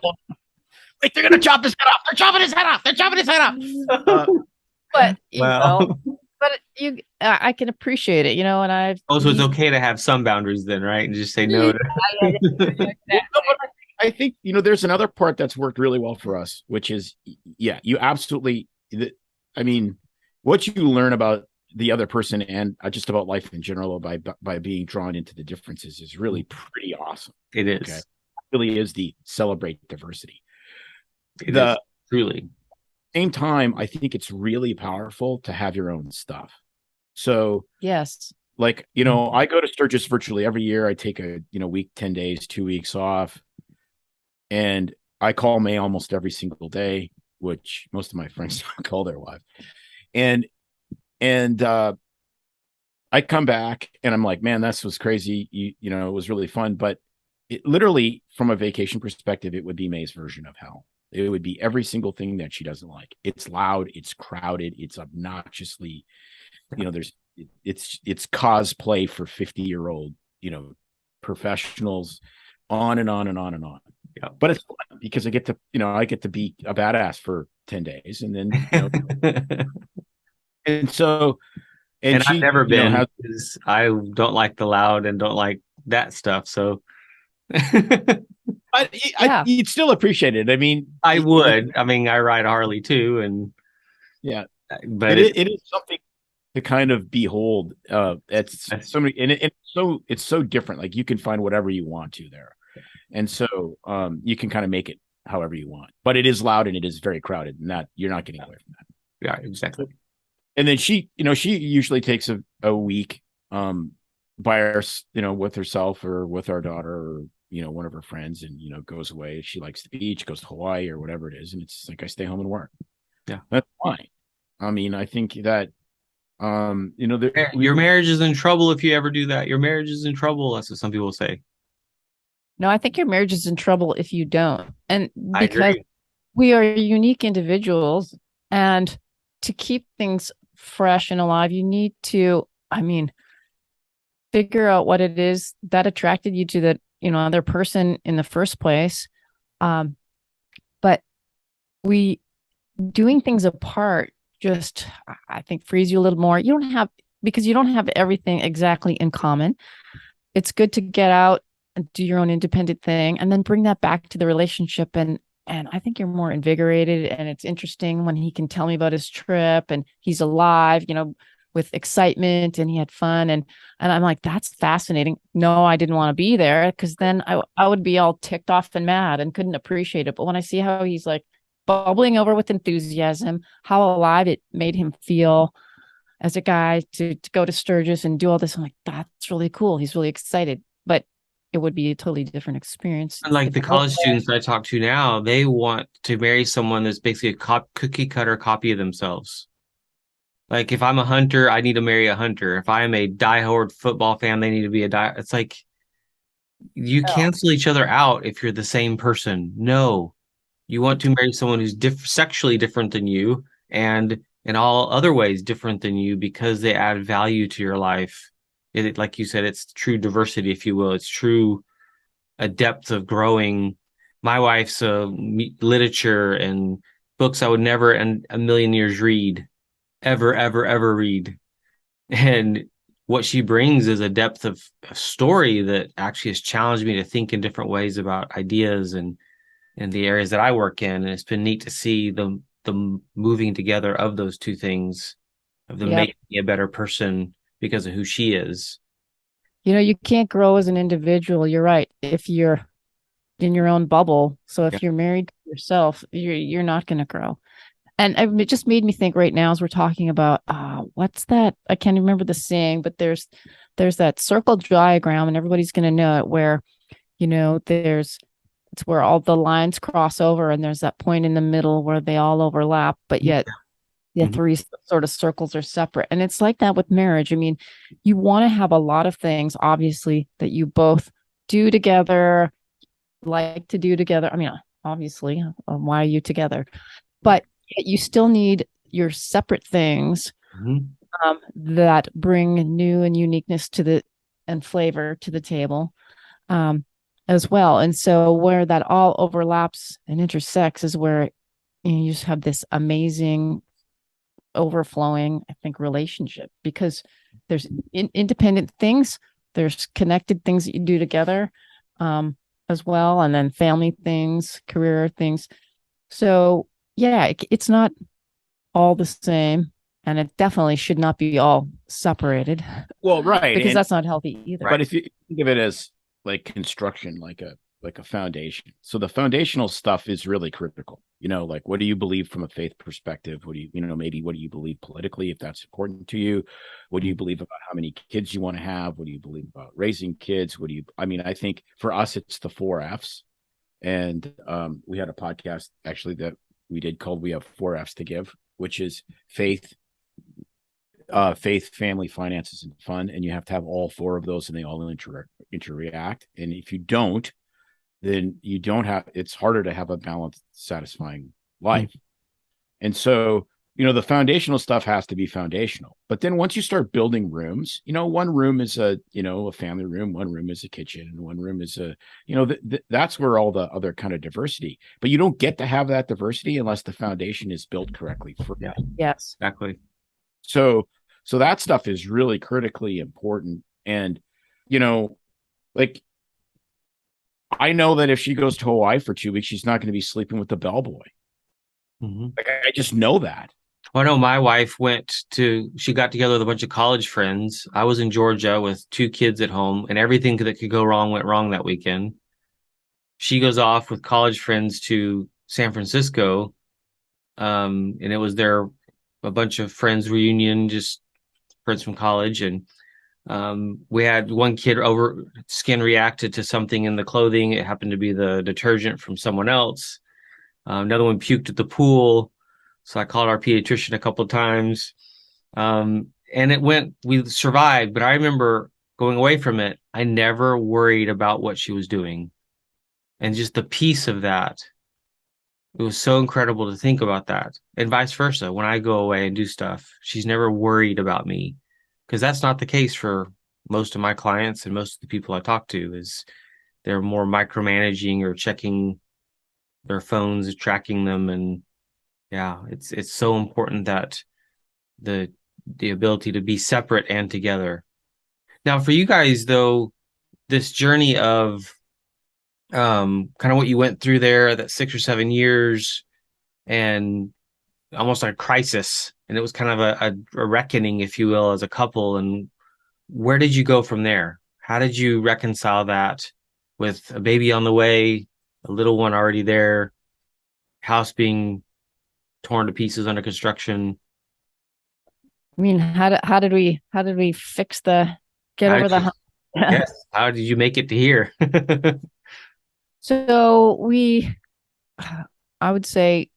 C: they're gonna chop his head off. They're chopping his head off. They're chopping his head off.
B: But I can appreciate it, and I've
D: also, it's okay to have some boundaries then, right? And just say no to
C: I think, there's another part that's worked really well for us, which is, you absolutely, I mean, what you learn about the other person and just about life in general by being drawn into the differences is really pretty awesome.
D: It is.
C: Okay? It really is the celebrate diversity.
D: It is, truly.
C: Same time, I think it's really powerful to have your own stuff. So
B: yes,
C: I go to Sturgis virtually every year. I take a week, 10 days, 2 weeks off, and I call May almost every single day, which most of my friends don't call their wife. And I come back and I'm like, man, this was crazy. It was really fun, but it literally, from a vacation perspective, it would be May's version of hell. It would be every single thing that she doesn't like. It's loud, it's crowded, it's obnoxiously, it's cosplay for 50-year-old, professionals, on and on and on and on. Yeah. But it's fun because I get to be a badass for 10 days. And then, and so, and
D: I've never been, because I don't like the loud and don't like that stuff. So
B: Yeah.
C: You'd still appreciate it. I mean,
D: I would. I mean, I ride a Harley too, and
C: yeah,
D: but
C: it is something to kind of behold. It's
D: that's
C: so many, and it's so different. Like you can find whatever you want to there, and so you can kind of make it however you want. But it is loud and it is very crowded, and that you're not getting away from that.
D: yeah, exactly.
C: And then she usually takes a week by her, with herself or with our daughter or one of her friends, and goes away. She likes the beach, goes to Hawaii or whatever it is, and it's like I stay home and work.
D: Yeah,
C: that's fine. I mean, I think that
D: your marriage is in trouble if you ever do that. Your marriage is in trouble. That's what some people say.
B: No, I think your marriage is in trouble if you don't. And
D: I
B: because
D: agree.
B: we are unique individuals, and to keep things fresh and alive, you need to, figure out what it is that attracted you to the, other person in the first place. But we doing things apart just, I think, frees you a little more. Because you don't have everything exactly in common. It's good to get out and do your own independent thing and then bring that back to the relationship. And I think you're more invigorated, and it's interesting when he can tell me about his trip and he's alive, with excitement, and he had fun. And I'm like, that's fascinating. No, I didn't want to be there, because then I would be all ticked off and mad and couldn't appreciate it. But when I see how he's like bubbling over with enthusiasm, how alive it made him feel as a guy to go to Sturgis and do all this, I'm like, that's really cool. He's really excited. But it would be a totally different experience.
D: And like the college students I talk to now, they want to marry someone that's basically a cookie cutter copy of themselves. Like if I'm a hunter, I need to marry a hunter. If I am a diehard football fan, they need to be a die. It's like you cancel each other out if you're the same person. No, you want to marry someone who's sexually different than you and in all other ways different than you, because they add value to your life. Like you said, it's true diversity, if you will. It's true a depth of growing. My wife's literature and books I would never in a million years read, ever read. And what she brings is a depth of a story that actually has challenged me to think in different ways about ideas and in the areas that I work in. And it's been neat to see the moving together of those two things, of them making me a better person because of who she is.
B: You can't grow as an individual. You're right. If you're in your own bubble. So if you're married to yourself, you're not going to grow. And it just made me think right now as we're talking about, what's that? I can't remember the saying, but there's that circle diagram, and everybody's going to know it, where, it's where all the lines cross over, and there's that point in the middle where they all overlap, but yet the three sort of circles are separate. And it's like that with marriage. I mean, you want to have a lot of things, obviously, that you both do together, like to do together. I mean, obviously, why are you together? But you still need your separate things that bring new and uniqueness and flavor to the table as well. And so where that all overlaps and intersects is where you just have this amazing overflowing, I think, relationship, because there's independent things, there's connected things that you do together as well, and then family things, career things. So it's not all the same, and it definitely should not be all separated.
C: Well, right,
B: because that's not healthy either.
C: But if you think of it as like construction, like a foundation, so the foundational stuff is really critical. Like, what do you believe from a faith perspective? What do you maybe what do you believe politically, if that's important to you? What do you believe about how many kids you want to have? What do you believe about raising kids? I think for us it's the 4 F's. And we had a podcast actually that we did called "We Have 4 F's to Give," which is faith, family, finances, and fun. And you have to have all 4 of those, and they all interact. And if you don't, then you don't have. It's harder to have a balanced, satisfying life. And so, the foundational stuff has to be foundational. But then once you start building rooms, one room is a family room, one room is a kitchen, and one room is that's where all the other kind of diversity. But you don't get to have that diversity unless the foundation is built correctly for that.
B: Yes,
D: exactly.
C: So that stuff is really critically important. And, like, I know that if she goes to Hawaii for 2 weeks, she's not going to be sleeping with the bellboy.
D: Mm-hmm.
C: Like, I just know that.
D: Well, I know my wife she got together with a bunch of college friends. I was in Georgia with 2 kids at home, and everything that could go wrong went wrong that weekend. She goes off with college friends to San Francisco, and it was a bunch of friends reunion, just friends from college. And we had one kid skin reacted to something in the clothing. It happened to be the detergent from someone else. Another one puked at the pool. So I called our pediatrician a couple of times. And we survived, but I remember going away from it. I never worried about what she was doing. And just the peace of that. It was so incredible to think about that. And vice versa. When I go away and do stuff, she's never worried about me. Because that's not the case for most of my clients and most of the people I talk to. Is they're more micromanaging or checking their phones, tracking them. And yeah, it's so important that the ability to be separate and together. Now, for you guys, though, this journey of kind of what you went through there, that 6 or 7 years, and almost like a crisis, and it was kind of a reckoning, if you will, as a couple. And where did you go from there? How did you reconcile that with a baby on the way, a little one already there, house being torn to pieces under construction?
B: I mean, how did we fix get over the hump?
D: Yes. How did you make it to here?
B: So I would say,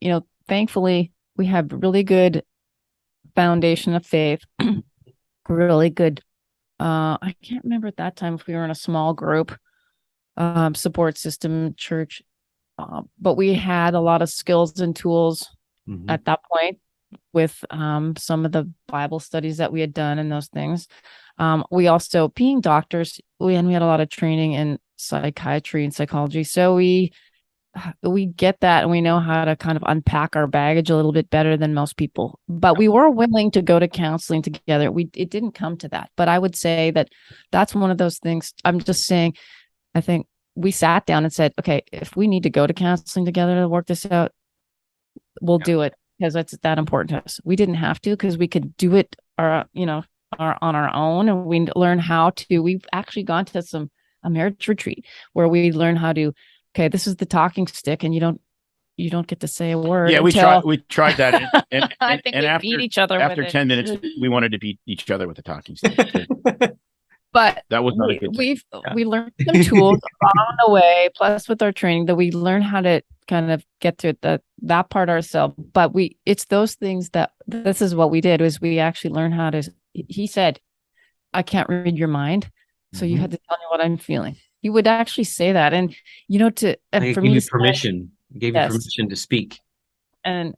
B: thankfully we have really good foundation of faith, really good. I can't remember at that time if we were in a small group, support system, church, but we had a lot of skills and tools at that point with some of the Bible studies that we had done and those things. We also, being doctors, we had a lot of training in psychiatry and psychology. So we get that, and we know how to kind of unpack our baggage a little bit better than most people. But we were willing to go to counseling together. It didn't come to that. But I would say that's one of those things. I'm just saying, I think we sat down and said, okay, if we need to go to counseling together to work this out, we'll do it, because it's that important to us. We didn't have to, because we could do it on our own. And we learned how to. We've actually gone to a marriage retreat where we learn how to. Okay, this is the talking stick, and you don't get to say a word.
C: Yeah, we tried that, and
B: I think we beat each other.
C: After 10 minutes, we wanted to beat each other with the talking stick.
B: But
C: that was not a good
B: we learned some tools along the way. Plus, with our training, that we learn how to kind of get through that part ourselves. But it's those things that this is what we did, was we actually learned how to. He said, "I can't read your mind, so you had to tell me what I'm feeling." He would actually say that, and for me,
D: permission. Gave you permission to speak.
B: And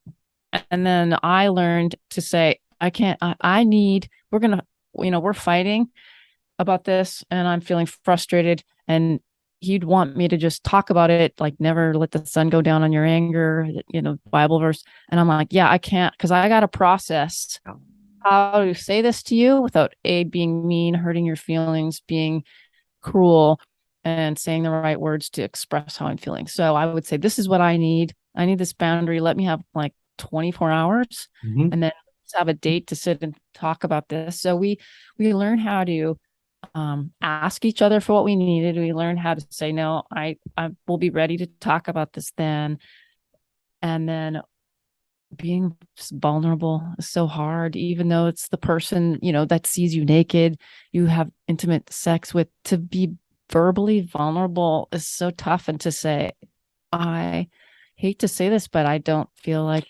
B: then I learned to say, I can't. I need. We're fighting about this, and I'm feeling frustrated, and he'd want me to just talk about it, like never let the sun go down on your anger, Bible verse. And I'm like, yeah, I can't, because I got to process how to say this to you without being mean, hurting your feelings, being cruel, and saying the right words to express how I'm feeling. So I would say, this is what I need. I need this boundary. Let me have like 24 hours, and then let's have a date to sit and talk about this. So we learn how to ask each other for what we needed. We learned how to say, no, I will be ready to talk about this then. And then being vulnerable is so hard, even though it's the person, that sees you naked, you have intimate sex with. To be verbally vulnerable is so tough. And to say, I hate to say this, but I don't feel like,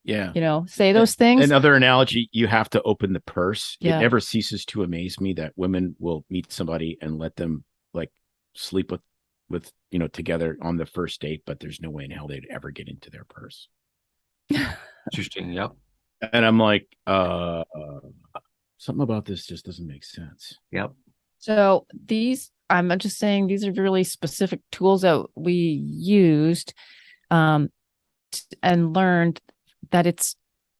B: say those things.
C: Another analogy, you have to open the purse.
B: Yeah.
C: It never ceases to amaze me that women will meet somebody and let them like sleep with together on the first date, but there's no way in hell they'd ever get into their purse.
D: Interesting. Yep.
C: And I'm like, something about this just doesn't make sense.
D: Yep.
B: So I'm just saying, these are really specific tools that we used, and learned that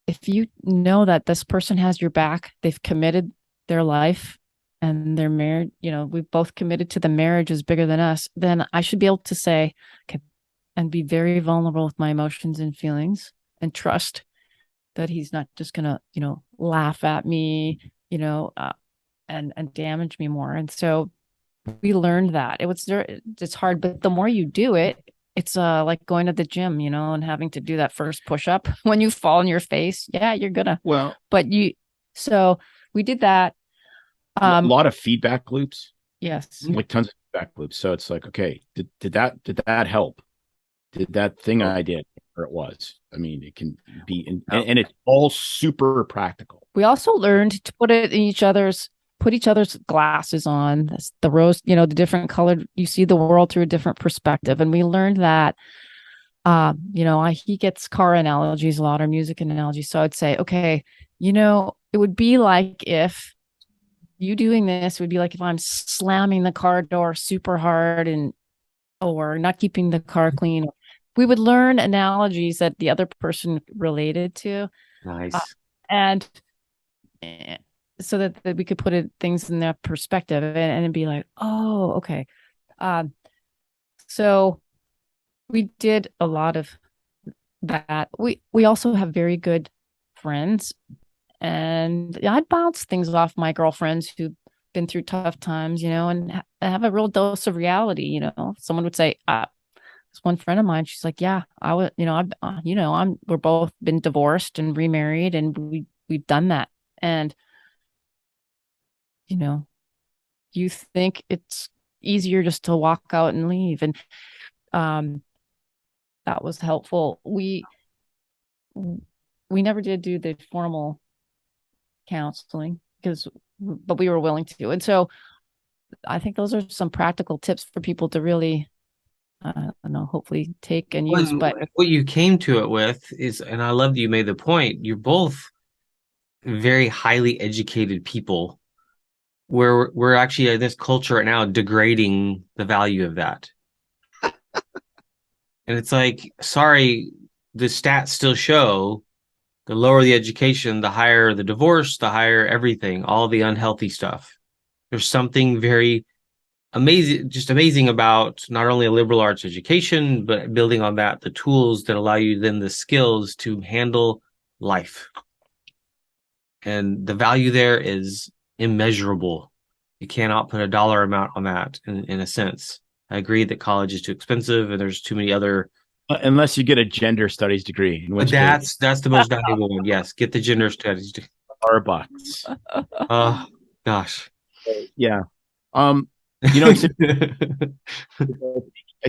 B: if you know that this person has your back, they've committed their life and they're married, we've both committed to the marriage is bigger than us, then I should be able to say, okay, and be very vulnerable with my emotions and feelings and trust that he's not just gonna, laugh at me, and damage me more. And so we learned that it's hard, but the more you do it, it's like going to the gym, and having to do that first push up when you fall on your face. Yeah, you're gonna.
C: Well,
B: but so we did that.
C: A lot of feedback loops.
B: Yes.
C: Like tons of feedback loops. So it's like, okay, did that help? Did that thing I did, or it was? I mean, it can be, and it's all super practical.
B: We also learned to put each other's glasses on. That's the rose, the different colored. You see the world through a different perspective, and we learned that. He gets car analogies a lot, or music analogies. So I'd say, okay, it would be like if you doing this would be like if I'm slamming the car door super hard or not keeping the car clean. We would learn analogies that the other person related to.
D: Nice.
B: And so that we could put things in that perspective and it'd be like, oh, okay. So we did a lot of that. We also have very good friends. And I'd bounce things off my girlfriends who've been through tough times, and have a real dose of reality. Someone would say, this one friend of mine, she's like, yeah, I was, we're both been divorced and remarried, and we've done that. And, you think it's easier just to walk out and leave. And that was helpful. We never did do the formal counseling but we were willing to. And so I think those are some practical tips for people to really, I don't know, hopefully take and use. But
D: what you came to it with is, and I love that you made the point, you're both very highly educated people, where we're actually in this culture right now degrading the value of that. And it's like, sorry, the stats still show the lower the education, the higher the divorce, the higher everything, all the unhealthy stuff. There's something very amazing about not only a liberal arts education, but building on that, the tools that allow you then the skills to handle life. And the value there is immeasurable. You cannot put a dollar amount on that in a sense. I agree that college is too expensive and there's too many other.
C: Unless you get a gender studies degree.
D: But that's the most valuable one. Yes, get the gender studies degree.
C: $100.
D: Oh, gosh.
C: Yeah. I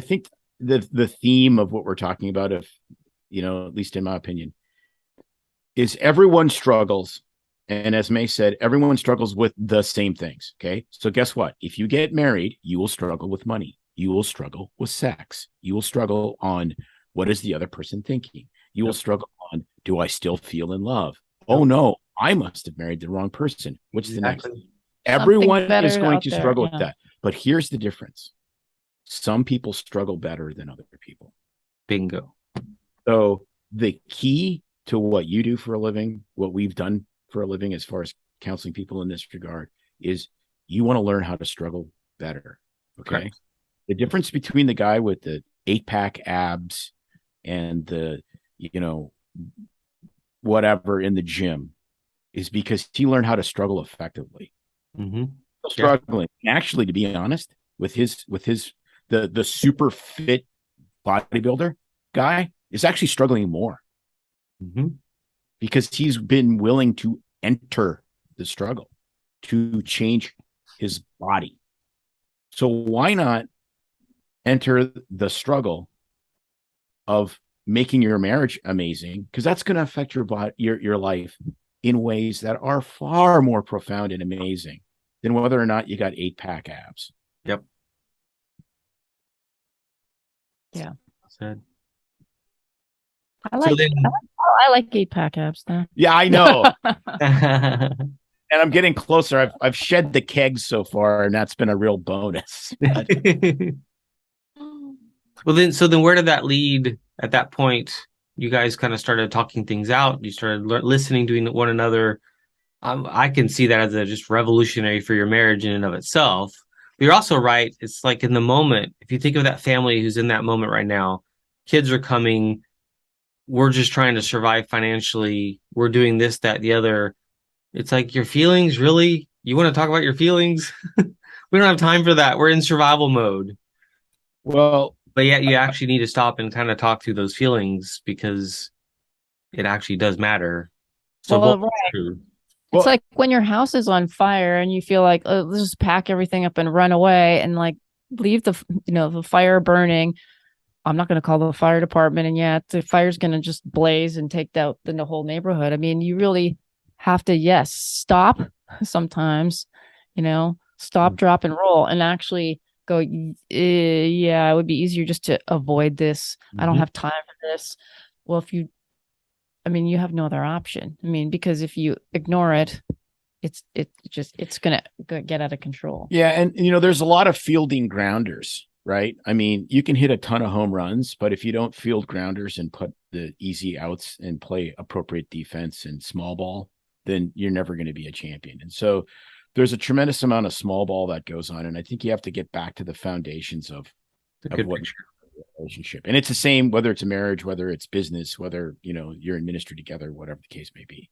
C: think the theme of what we're talking about, at least in my opinion, is everyone struggles. And as May said, everyone struggles with the same things. Okay. So guess what? If you get married, you will struggle with money. You will struggle with sex. You will struggle on what is the other person thinking. You will struggle on, do I still feel in love? Oh no, I must have married the wrong person. Which is the next? Everyone is going to struggle with that. But here's the difference. Some people struggle better than other people.
D: Bingo.
C: So the key to what you do for a living, what we've done for a living as far as counseling people in this regard, is you want to learn how to struggle better. Okay. Correct. The difference between the guy with the 8-pack abs and the, whatever in the gym is because he learned how to struggle effectively.
D: Mm-hmm.
C: Struggling. Yeah. Actually, to be honest, with the super fit bodybuilder guy is actually struggling more.
D: Mm-hmm.
C: Because he's been willing to enter the struggle to change his body. So why not enter the struggle of making your marriage amazing? Because that's going to affect your body, your life in ways that are far more profound and amazing than whether or not you got 8-pack abs.
D: Yep.
B: Yeah.
D: Said.
B: I like 8-pack abs though.
C: Yeah, I know. And I'm getting closer. I've shed the kegs so far, and that's been a real bonus.
D: Well, then where did that lead at that point? You guys kind of started talking things out. You started listening to one another. I can see that as a just revolutionary for your marriage in and of itself. But you're also right. It's like in the moment, if you think of that family who's in that moment right now, kids are coming, we're just trying to survive financially. We're doing this, that, the other. It's like your feelings, really? You want to talk about your feelings? We don't have time for that. We're in survival mode.
C: Well,
D: But yet you actually need to stop and kind of talk through those feelings because it actually does matter. So both
B: Well, right.
D: are true.
B: It's
C: well,
B: like when your house is on fire and you feel like, oh, let's just pack everything up and run away and like leave the fire burning. I'm not going to call the fire department. And yeah, the fire's going to just blaze and take out the whole neighborhood. I mean, you really have to, yes, stop sometimes, stop, drop, and roll and actually go, yeah, it would be easier just to avoid this. I don't
C: Mhm.
B: have time for this. Well, you have no other option. I mean, because if you ignore it, it's gonna get out of control.
C: Yeah, and there's a lot of fielding grounders, right? I mean, you can hit a ton of home runs, but if you don't field grounders and put the easy outs and play appropriate defense and small ball, then you're never going to be a champion. And so there's a tremendous amount of small ball that goes on, and I think you have to get back to the foundations of
D: It's a good
C: what
D: picture.
C: relationship. And it's the same whether it's a marriage, whether it's business, whether you're in ministry together, whatever the case may be.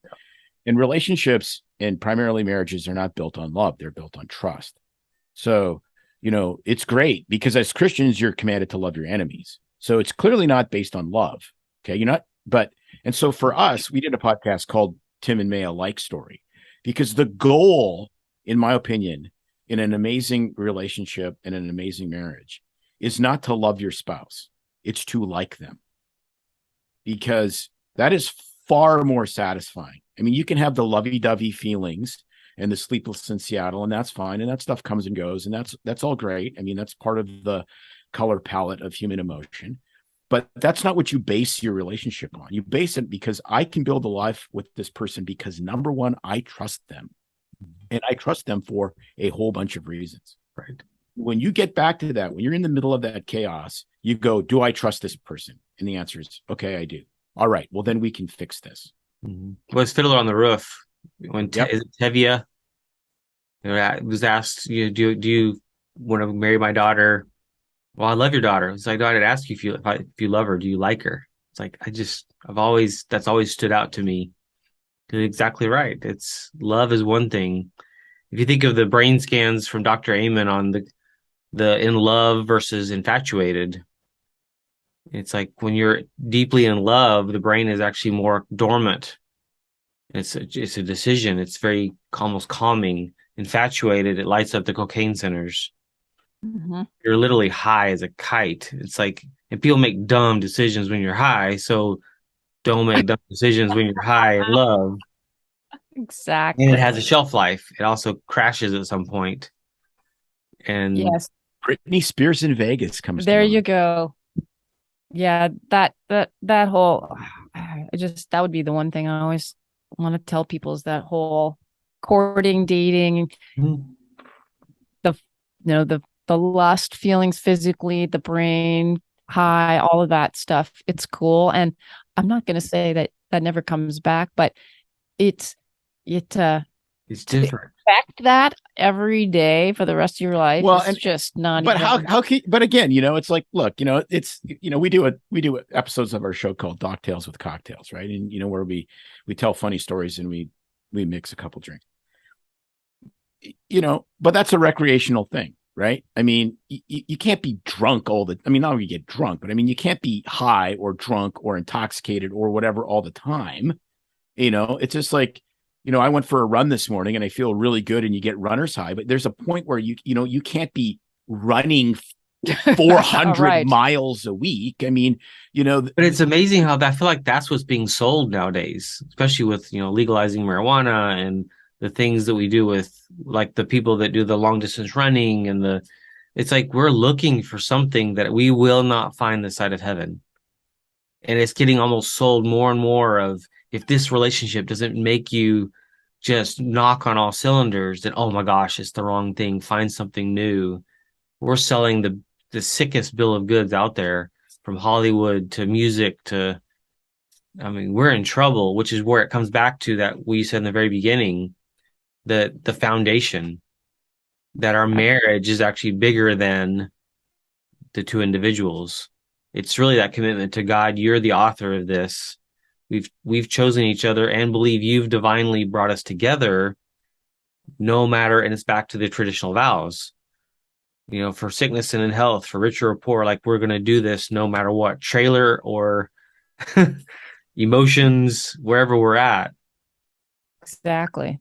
C: And relationships, and primarily marriages, are not built on love, they're built on trust. So it's great because as Christians you're commanded to love your enemies, so it's clearly not based on love. Okay, you're not. But and so for us, we did a podcast called Tim and May a Like Story, because the goal, in my opinion, in an amazing relationship and an amazing marriage is not to love your spouse, it's to like them, because that is far more satisfying. I mean, you can have the lovey-dovey feelings and the sleepless in Seattle, and that's fine, and that stuff comes and goes, and that's all great. I mean, that's part of the color palette of human emotion, but that's not what you base your relationship on. You base it because I can build a life with this person because, number one, I trust them, and I trust them for a whole bunch of reasons.
D: Right.
C: When you get back to that, when you're in the middle of that chaos, you go, do I trust this person? And the answer is, okay, I do. All right, well, then we can fix this.
D: Well, it's Fiddler on the Roof. When
C: Yep.
D: is it Tevye was asked, do you want to marry my daughter? Well, I love your daughter. It's like, I'd ask you if you love her, do you like her? It's like that's always stood out to me. You're exactly right. It's love is one thing. If you think of the brain scans from Dr. Amen on the in love versus infatuated, it's like when you're deeply in love, the brain is actually more dormant. It's a decision. It's very almost calming. Infatuated, it lights up the cocaine centers.
B: Mm-hmm.
D: You're literally high as a kite. It's like, and people make dumb decisions when you're high, so don't make dumb decisions when you're high in love.
B: Exactly.
D: And it has a shelf life. It also crashes at some point. And
B: Yes.
C: Britney Spears in Vegas comes.
B: There you go. Yeah, that whole that would be the one thing I always want to tell people is that whole courting, dating, the lust, feelings physically, the brain, high, all of that stuff. It's cool. And I'm not going to say that never comes back, but it's
D: it's different.
B: Expect that every day for the rest of your life.
C: Well,
B: it's
C: and
B: just not.
C: But
B: even...
C: how can? But again, it's like, look, it's we do episodes of our show called Doc Tales with Cocktails, right? And where we tell funny stories and we mix a couple drinks. But that's a recreational thing, right? I mean, you can't be drunk I mean, not only you get drunk, but I mean, you can't be high or drunk or intoxicated or whatever all the time. It's just like, I went for a run this morning and I feel really good, and you get runner's high, but there's a point where you can't be running 400
B: Right.
C: miles a week. I mean,
D: but it's amazing how I feel like that's what's being sold nowadays, especially with, legalizing marijuana and the things that we do with like the people that do the long distance running and it's like we're looking for something that we will not find this side of heaven. And it's getting almost sold more and more of, if this relationship doesn't make you just knock on all cylinders, then, oh my gosh, it's the wrong thing. Find something new. We're selling the sickest bill of goods out there, from Hollywood to music to I mean, we're in trouble, which is where it comes back to that we said in the very beginning, the foundation, that our marriage is actually bigger than the two individuals. It's really that commitment to God. You're the author of this. We've chosen each other and believe you've divinely brought us together, no matter, and it's back to the traditional vows. You know, for sickness and in health, for richer or poor, like we're gonna do this no matter what, trailer or emotions, wherever we're at.
B: Exactly.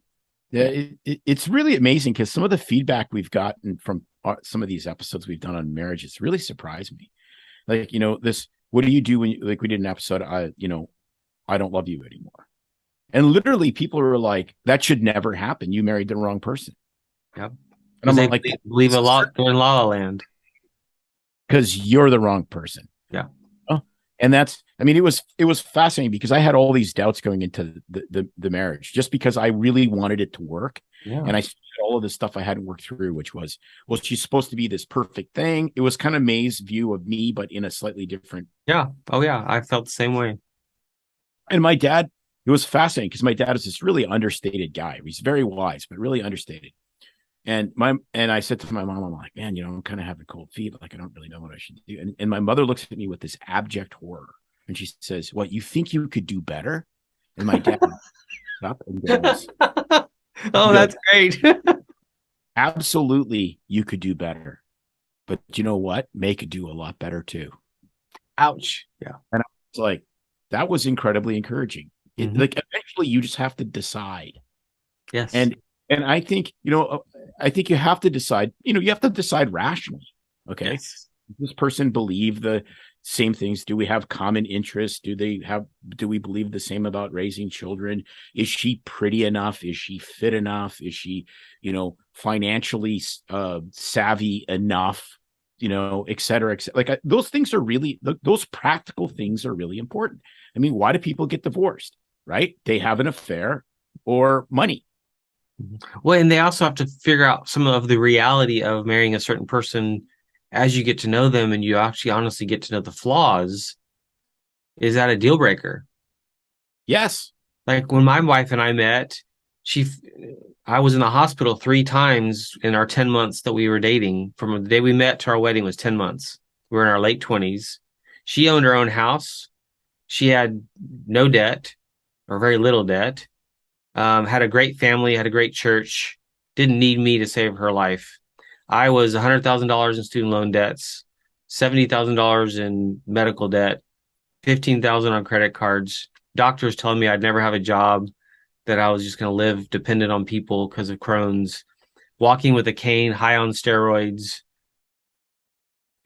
C: Yeah, it's really amazing because some of the feedback we've gotten from some of these episodes we've done on marriage, it's really surprised me. Like, this, what do you do when like we did an episode, I don't love you anymore. And literally people are like, that should never happen. You married the wrong person.
D: Yep.
C: And I'm
D: They
C: like,
D: believe a lot in La La Land.
C: because you're the wrong person.
D: Yeah.
C: And it was fascinating because I had all these doubts going into the marriage just because I really wanted it to work.
D: Yeah.
C: And I had all of the stuff I hadn't worked through, which was, well, she's supposed to be this perfect thing. It was kind of May's view of me, but in a slightly different.
D: Yeah. Oh yeah. I felt the same way.
C: And my dad, it was fascinating because my dad is this really understated guy. He's very wise, but really understated. And I said to my mom, I'm like, man, I'm kind of having cold feet. Like, I don't really know what I should do. And my mother looks at me with this abject horror. And she says, what, you think you could do better? And my dad up and goes,
D: oh, that's great.
C: absolutely, you could do better. But you know what? May could do a lot better too.
D: Ouch. Yeah.
C: And I was like, that was incredibly encouraging.
D: Mhm.
C: Like, eventually you just have to decide.
D: Yes.
C: And I think, I think you have to decide, you have to decide rationally. Okay.
D: Yes.
C: Does this person believe the same things? Do we have common interests? Do we believe the same about raising children? Is she pretty enough? Is she fit enough? Is she, financially savvy enough? Et cetera, et cetera. Like, those things are really, those practical things are really important. I mean, why do people get divorced? Right? They have an affair or money.
D: Well, and they also have to figure out some of the reality of marrying a certain person as you get to know them and you actually honestly get to know the flaws. Is that a deal breaker?
C: Yes.
D: Like when my wife and I met, I was in the hospital 3 times in our 10 months that we were dating. From the day we met to our wedding was 10 months. We were in our late 20s. She owned her own house. She had no debt or very little debt. Had a great family, had a great church, didn't need me to save her life. I was $100,000 in student loan debts, $70,000 in medical debt, $15,000 on credit cards. Doctors telling me I'd never have a job, that I was just going to live dependent on people because of Crohn's, walking with a cane, high on steroids.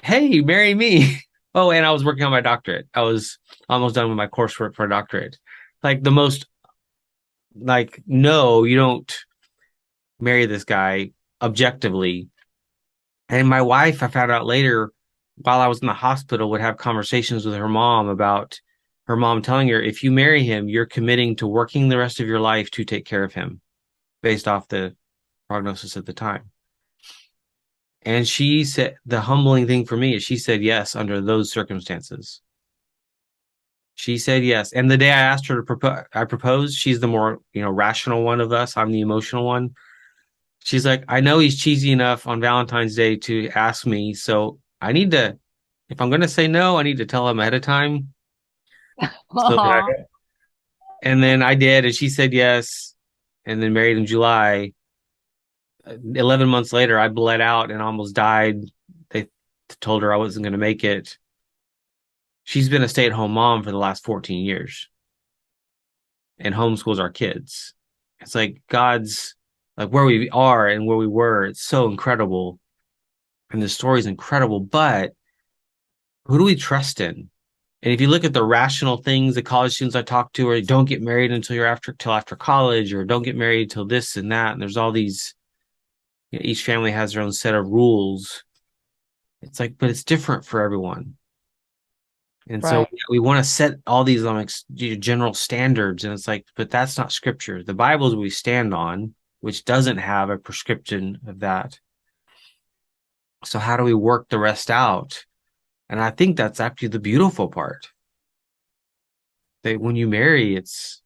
D: Hey, marry me. Oh, and I was working on my doctorate. I was almost done with my coursework for a doctorate. Like the most, like, no, you don't marry this guy objectively. And my wife, I found out later, while I was in the hospital, would have conversations with her mom about her mom telling her, if you marry him, you're committing to working the rest of your life to take care of him based off the prognosis at the time. And she said, the humbling thing for me is she said yes under those circumstances. She said yes. And the day I asked her to propose, I proposed. She's the more, rational one of us. I'm the emotional one. She's like, I know he's cheesy enough on Valentine's Day to ask me. So I need to, if I'm going to say no, I need to tell him ahead of time. And then I did. And she said yes. And then married in July. 11 months later, I bled out and almost died. They told her I wasn't going to make it. She's been a stay-at-home mom for the last 14 years and homeschools our kids. It's like God's, like where we are and where we were. It's so incredible. And the story is incredible, but who do we trust in? And if you look at the rational things, the college students I talk to are don't get married until after college, or don't get married till this and that. And there's all these, each family has their own set of rules. It's like, but it's different for everyone. And so we want to set all these general standards. And it's like, but that's not scripture. The Bible is what we stand on, which doesn't have a prescription of that. So how do we work the rest out? And I think that's actually the beautiful part. that when you marry, it's,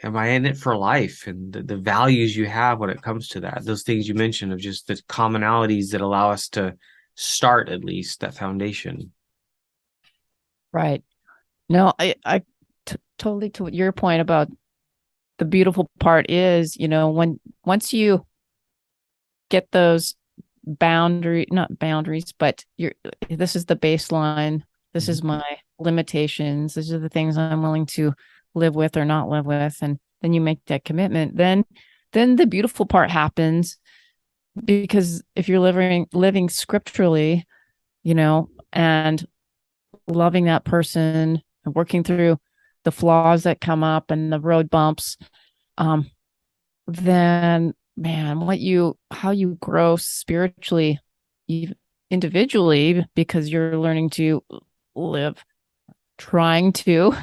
D: am I in it for life? And the values you have when it comes to that, those things you mentioned of just the commonalities that allow us to start at least that foundation.
B: Right. No, totally to your point about the beautiful part is, once you get those not boundaries, but this is the baseline. This is my limitations. These are the things I'm willing to live with or not live with. And then you make that commitment. Then the beautiful part happens, because if you're living scripturally, and loving that person and working through the flaws that come up and the road bumps, then man, how you grow spiritually, individually, because you're learning to live, trying to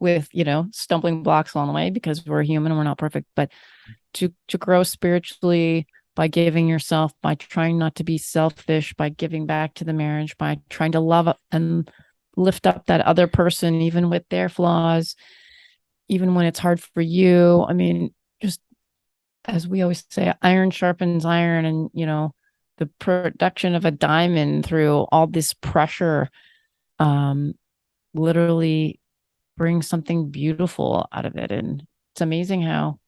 B: with stumbling blocks along the way, because we're human and we're not perfect, but to grow spiritually by giving yourself, by trying not to be selfish, by giving back to the marriage, by trying to love and lift up that other person, even with their flaws, even when it's hard for you. I mean, just as we always say, iron sharpens iron, and the production of a diamond through all this pressure literally brings something beautiful out of it. And it's amazing how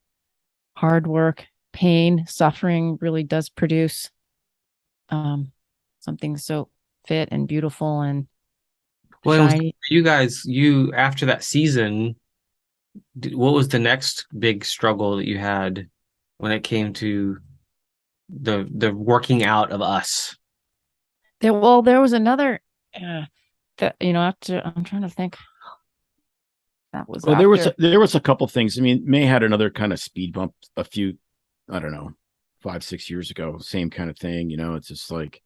B: hard work, pain, suffering really does produce something so fit and beautiful and shiny.
D: You guys, after that season, what was the next big struggle that you had when it came to the working out of us?
B: There was another after, I'm trying to think. That was
C: there was a couple things. I mean, May had another kind of speed bump a few, I don't know, 5-6 years ago, same kind of thing. It's just like,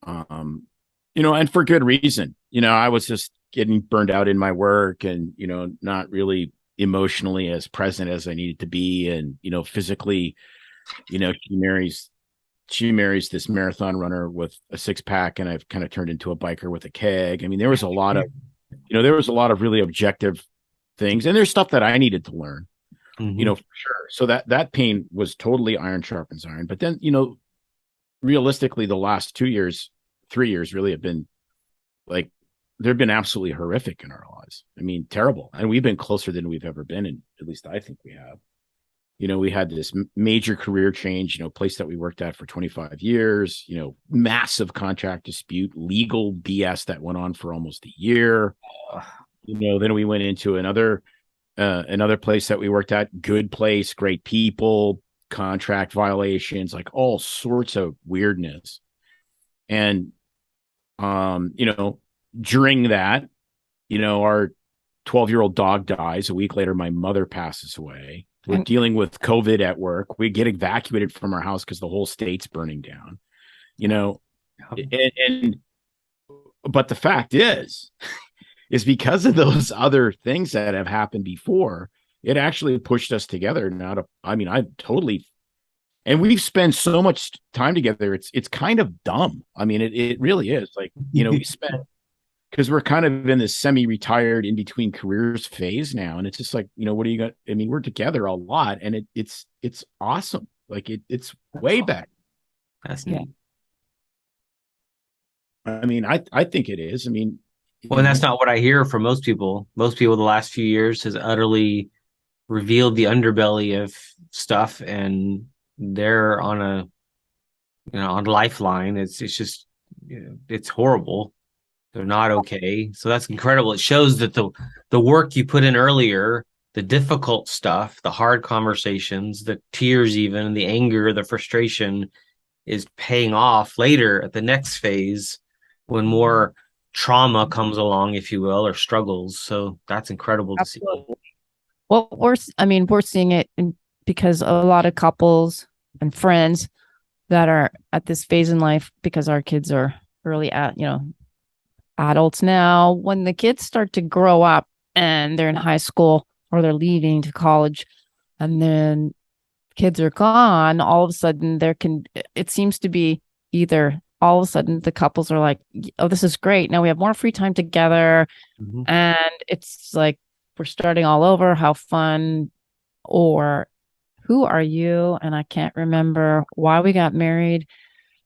C: and for good reason. I was just getting burned out in my work, and not really emotionally as present as I needed to be, and physically, she marries this marathon runner with a 6-pack, and I've kind of turned into a biker with a keg. I mean, there was a lot of really objective things, and there's stuff that I needed to learn, for sure. So that pain was totally iron sharpens iron. But then, realistically, the last 2 years, 3 years really have been like, they've been absolutely horrific in our lives. I mean, terrible. And we've been closer than we've ever been. And at least I think we have. We had this major career change, place that we worked at for 25 years, massive contract dispute, legal BS that went on for almost a year. Then we went into another place that we worked at, good place, great people, contract violations, like all sorts of weirdness. And, during that, our 12-year-old dog dies. A week later, my mother passes away. We're dealing with COVID at work. We get evacuated from our house because the whole state's burning down, but the fact is because of those other things that have happened before, it actually pushed us together. And we've spent so much time together. It's kind of dumb. I mean, it really is. Like, we spent, because we're kind of in this semi-retired in between careers phase now. And it's just like, what do you got? I mean, we're together a lot, and it's awesome. Like it's way back.
D: That's neat.
C: I mean, I think it is. I mean,
D: well, and that's not what I hear from most people. Most people the last few years has utterly revealed the underbelly of stuff, and they're on a lifeline. It's just, it's horrible. They're not okay. So that's incredible. It shows that the work you put in earlier, the difficult stuff, the hard conversations, the tears, even the anger, the frustration, is paying off later at the next phase when more trauma comes along, if you will, or struggles. So that's incredible to see.
B: Well, we're seeing it because a lot of couples and friends that are at this phase in life, because our kids are early adults now, when the kids start to grow up and they're in high school or they're leaving to college, and then kids are gone, all of a sudden it seems to be either all of a sudden the couples are like, oh, this is great. Now we have more free time together. And it's like we're starting all over, how fun, or who are you? And I can't remember why we got married.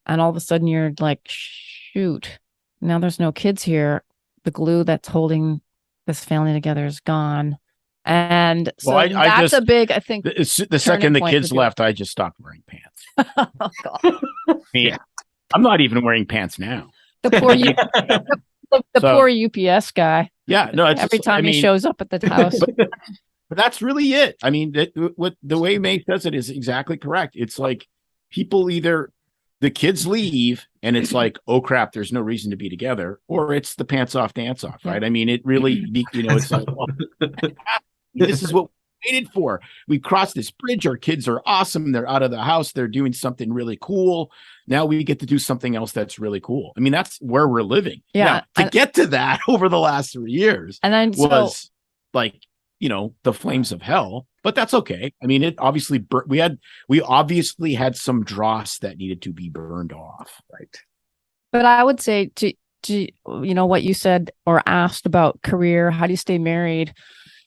B: And all of a sudden you're like, shoot, now there's no kids here. The glue that's holding this family together is gone. And so
C: Well, I
B: that's
C: just,
B: a big, I think,
C: the second the
B: point
C: kids
B: for people.
C: left, I just stopped wearing pants.
B: Oh, God.
C: I mean, I'm not even wearing pants now.
B: The poor the
C: So-
B: poor UPS guy.
C: Yeah, no, it's
B: Every
C: just,
B: time
C: I
B: he
C: mean,
B: shows up at the house.
C: But that's really it. I mean, what the way May says it is exactly correct. It's like people either the kids leave and it's like, oh crap, there's no reason to be together, or it's the pants off, dance off, right? I mean, it really, it's like, well, this is what we waited for. We crossed this bridge. Our kids are awesome. They're out of the house. They're doing something really cool. Now we get to do something else that's really cool. I mean, that's where we're living.
B: Yeah.
C: Now, to get to that over the last 3 years
B: And then
C: was like, the flames of hell, but that's okay. I mean, it obviously we obviously had some dross that needed to be burned off, right?
B: but I would say to what you said or asked about career, how do you stay married,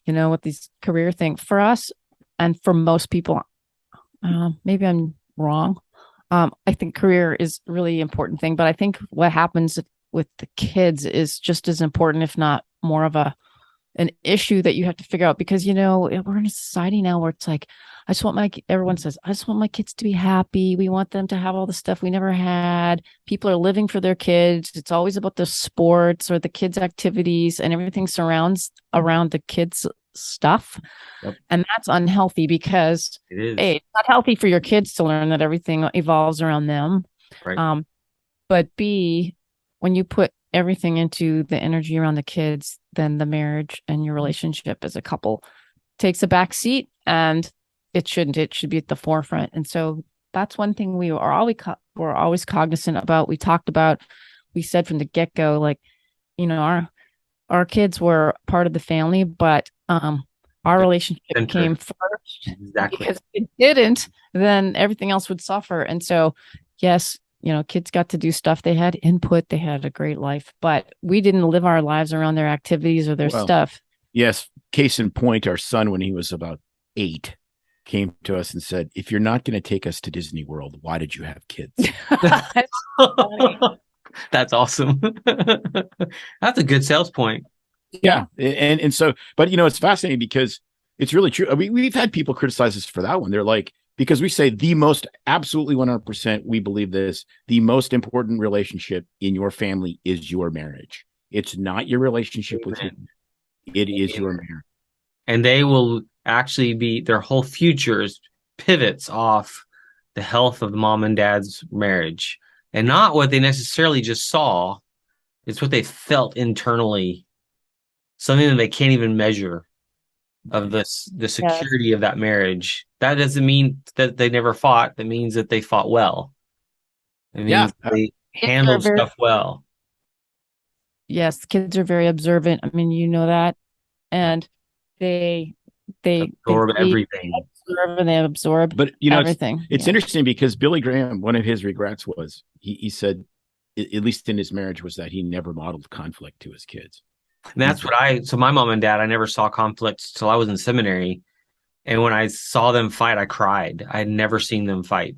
B: with these career thing for us and for most people, maybe I'm wrong. I think career is a really important thing, but I think what happens with the kids is just as important, if not more of an issue that you have to figure out, because we're in a society now where it's like, everyone says, I just want my kids to be happy. We want them to have all the stuff we never had. People are living for their kids. It's always about the sports or the kids' activities, and everything surrounds around the kids' stuff.
C: Yep.
B: And that's unhealthy because
D: It is.
B: A, it's not healthy for your kids to learn that everything evolves around them.
D: Right.
B: But B, when you put everything into the energy around the kids, then the marriage and your relationship as a couple takes a back seat, and it shouldn't. It should be at the forefront. And so that's one thing we're always cognizant about. We said from the get-go, like, our kids were part of the family, but our relationship came first.
D: Exactly.
B: Because if it didn't, then everything else would suffer. And so, yes, kids got to do stuff. They had input. They had a great life, but we didn't live our lives around their activities or their stuff.
C: Yes. Case in point, our son, when he was about 8, came to us and said, if you're not going to take us to Disney World, why did you have kids?
B: That's funny.
D: That's awesome. That's a good sales point.
C: Yeah. And so, but it's fascinating because it's really true. I mean, we've had people criticize us for that one. They're like, because we say the most, absolutely 100%, we believe this, the most important relationship in your family is your marriage. It's not your relationship with him. It is your marriage.
D: And they will actually be, their whole futures pivots off the health of mom and dad's marriage, and not what they necessarily just saw. It's what they felt internally, something that they can't even measure, of the security of that marriage. That doesn't mean that they never fought. That means that they fought well. It means they handled stuff well.
B: Yes, kids are very observant. I mean, you know that. And they
D: absorb everything.
B: They absorb
C: but
B: everything.
C: It's interesting because Billy Graham, one of his regrets was he said, at least in his marriage, was that he never modeled conflict to his kids.
D: And that's what so my mom and dad, I never saw conflict till I was in seminary. And when I saw them fight, I cried. I had never seen them fight.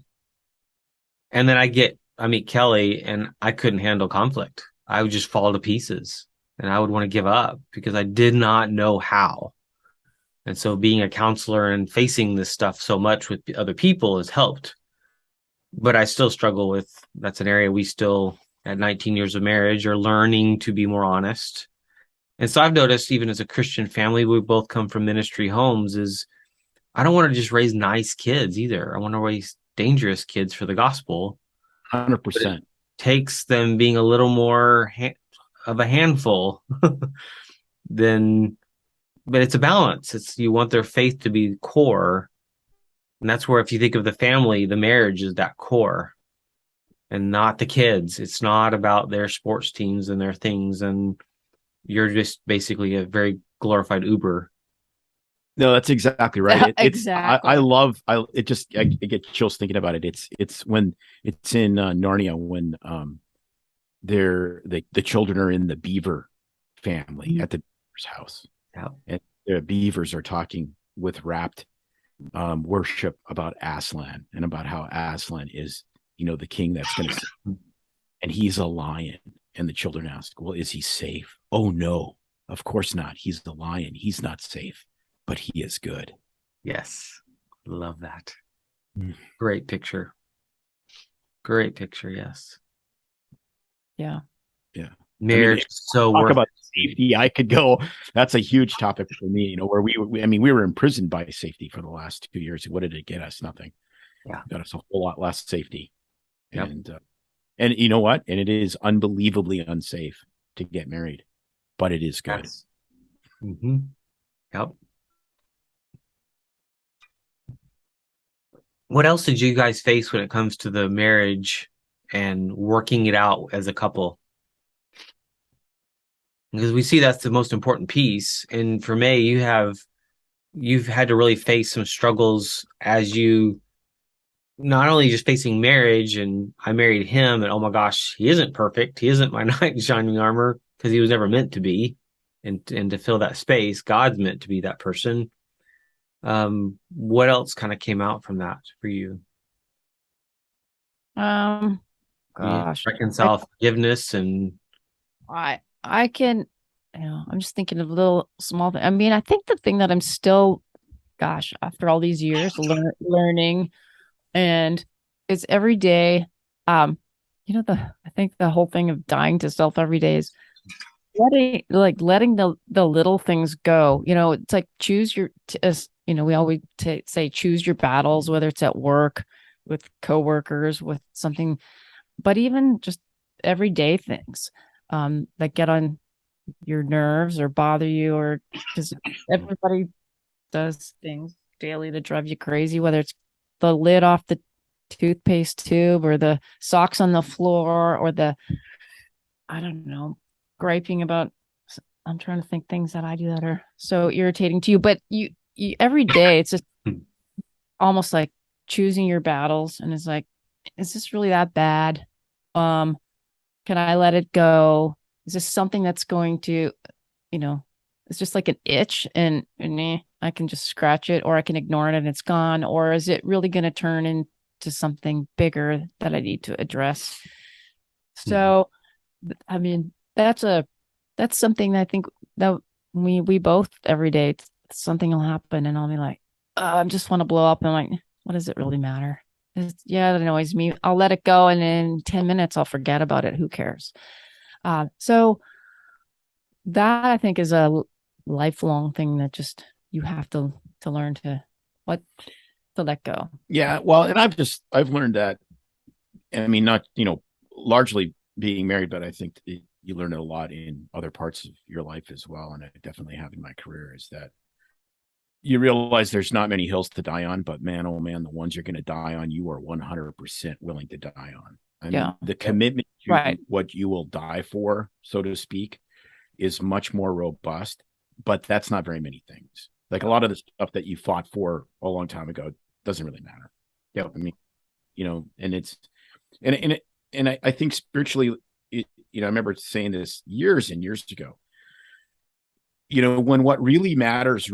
D: And then I meet Kelly, and I couldn't handle conflict. I would just fall to pieces, and I would want to give up because I did not know how. And so being a counselor and facing this stuff so much with other people has helped. But I still struggle with, that's an area we still, at 19 years of marriage, are learning to be more honest. And so I've noticed, even as a Christian family, we both come from ministry homes, is I don't want to just raise nice kids either. I want to raise dangerous kids for the gospel.
C: 100%.
D: Takes them being a little more of a handful than, but it's a balance. You want their faith to be core. And that's where, if you think of the family, the marriage is that core and not the kids. It's not about their sports teams and their things. And you're just basically a very glorified Uber.
C: No, that's exactly right.
B: Exactly.
C: I get chills thinking about it. It's when it's in Narnia, when the children are in the beaver family at the beaver's house.
D: Yeah.
C: And the beavers are talking with rapt worship about Aslan and about how Aslan is, the king that's going to, and he's a lion. And the children ask, well, is he safe? Oh, no, of course not. He's the lion. He's not safe, but he is good.
D: Yes. Love that.
C: Mm.
D: Great picture. Great picture. Yes.
B: Yeah.
C: Yeah.
D: Marriage is so
C: talk
D: worth
C: about safety. I could go. That's a huge topic for me. Where we were imprisoned by safety for the last 2 years. What did it get us? Nothing.
D: Yeah.
C: Got us a whole lot less safety.
D: Yep.
C: And you know what? And it is unbelievably unsafe to get married, but it is good.
D: Yes. Mm-hmm. Yep. What else did you guys face when it comes to the marriage and working it out as a couple? Because we see that's the most important piece. And for May, you've had to really face some struggles as you not only just facing marriage, and I married him, and oh my gosh, he isn't perfect. He isn't my knight in shining armor because he was never meant to be. And to fill that space, God's meant to be that person. What else kind of came out from that for you?
B: Gosh,
D: Reconcile forgiveness and
B: I can, I'm just thinking of little small things. I mean, I think the thing that I'm still, gosh, after all these years learning, and it's every day. I think the whole thing of dying to self every day is letting the little things go. It's like choose your, we always say choose your battles, whether it's at work, with coworkers, with something, but even just everyday things that get on your nerves or bother you, or because everybody does things daily that drive you crazy, whether it's the lid off the toothpaste tube or the socks on the floor or I don't know, griping about, I'm trying to think things that I do that are so irritating to you, but you every day it's just almost like choosing your battles, and it's like, is this really that bad? Can I let it go? Is this something that's going to, it's just like an itch and I can just scratch it, or I can ignore it and it's gone? Or is it really going to turn into something bigger that I need to address? So, I mean, that's something that I think that we both every day, something will happen and I'll be like, I just want to blow up. And I'm like, what does it really matter? Yeah, that annoys me. I'll let it go, and in 10 minutes I'll forget about it. Who cares? So that I think is a lifelong thing that just you have to learn to let go.
C: Yeah, well, and I've learned that. I mean, not largely being married, but I think you learn it a lot in other parts of your life as well. And I definitely have in my career is that you realize there's not many hills to die on, but man, oh man, the ones you're going to die on, you are 100% willing to die on. I mean, the commitment to what you will die for, so to speak, is much more robust, but that's not very many things. Like a lot of the stuff that you fought for a long time ago doesn't really matter. Yeah. I mean, and it's, and I think spiritually, I remember saying this years and years ago, when what really matters,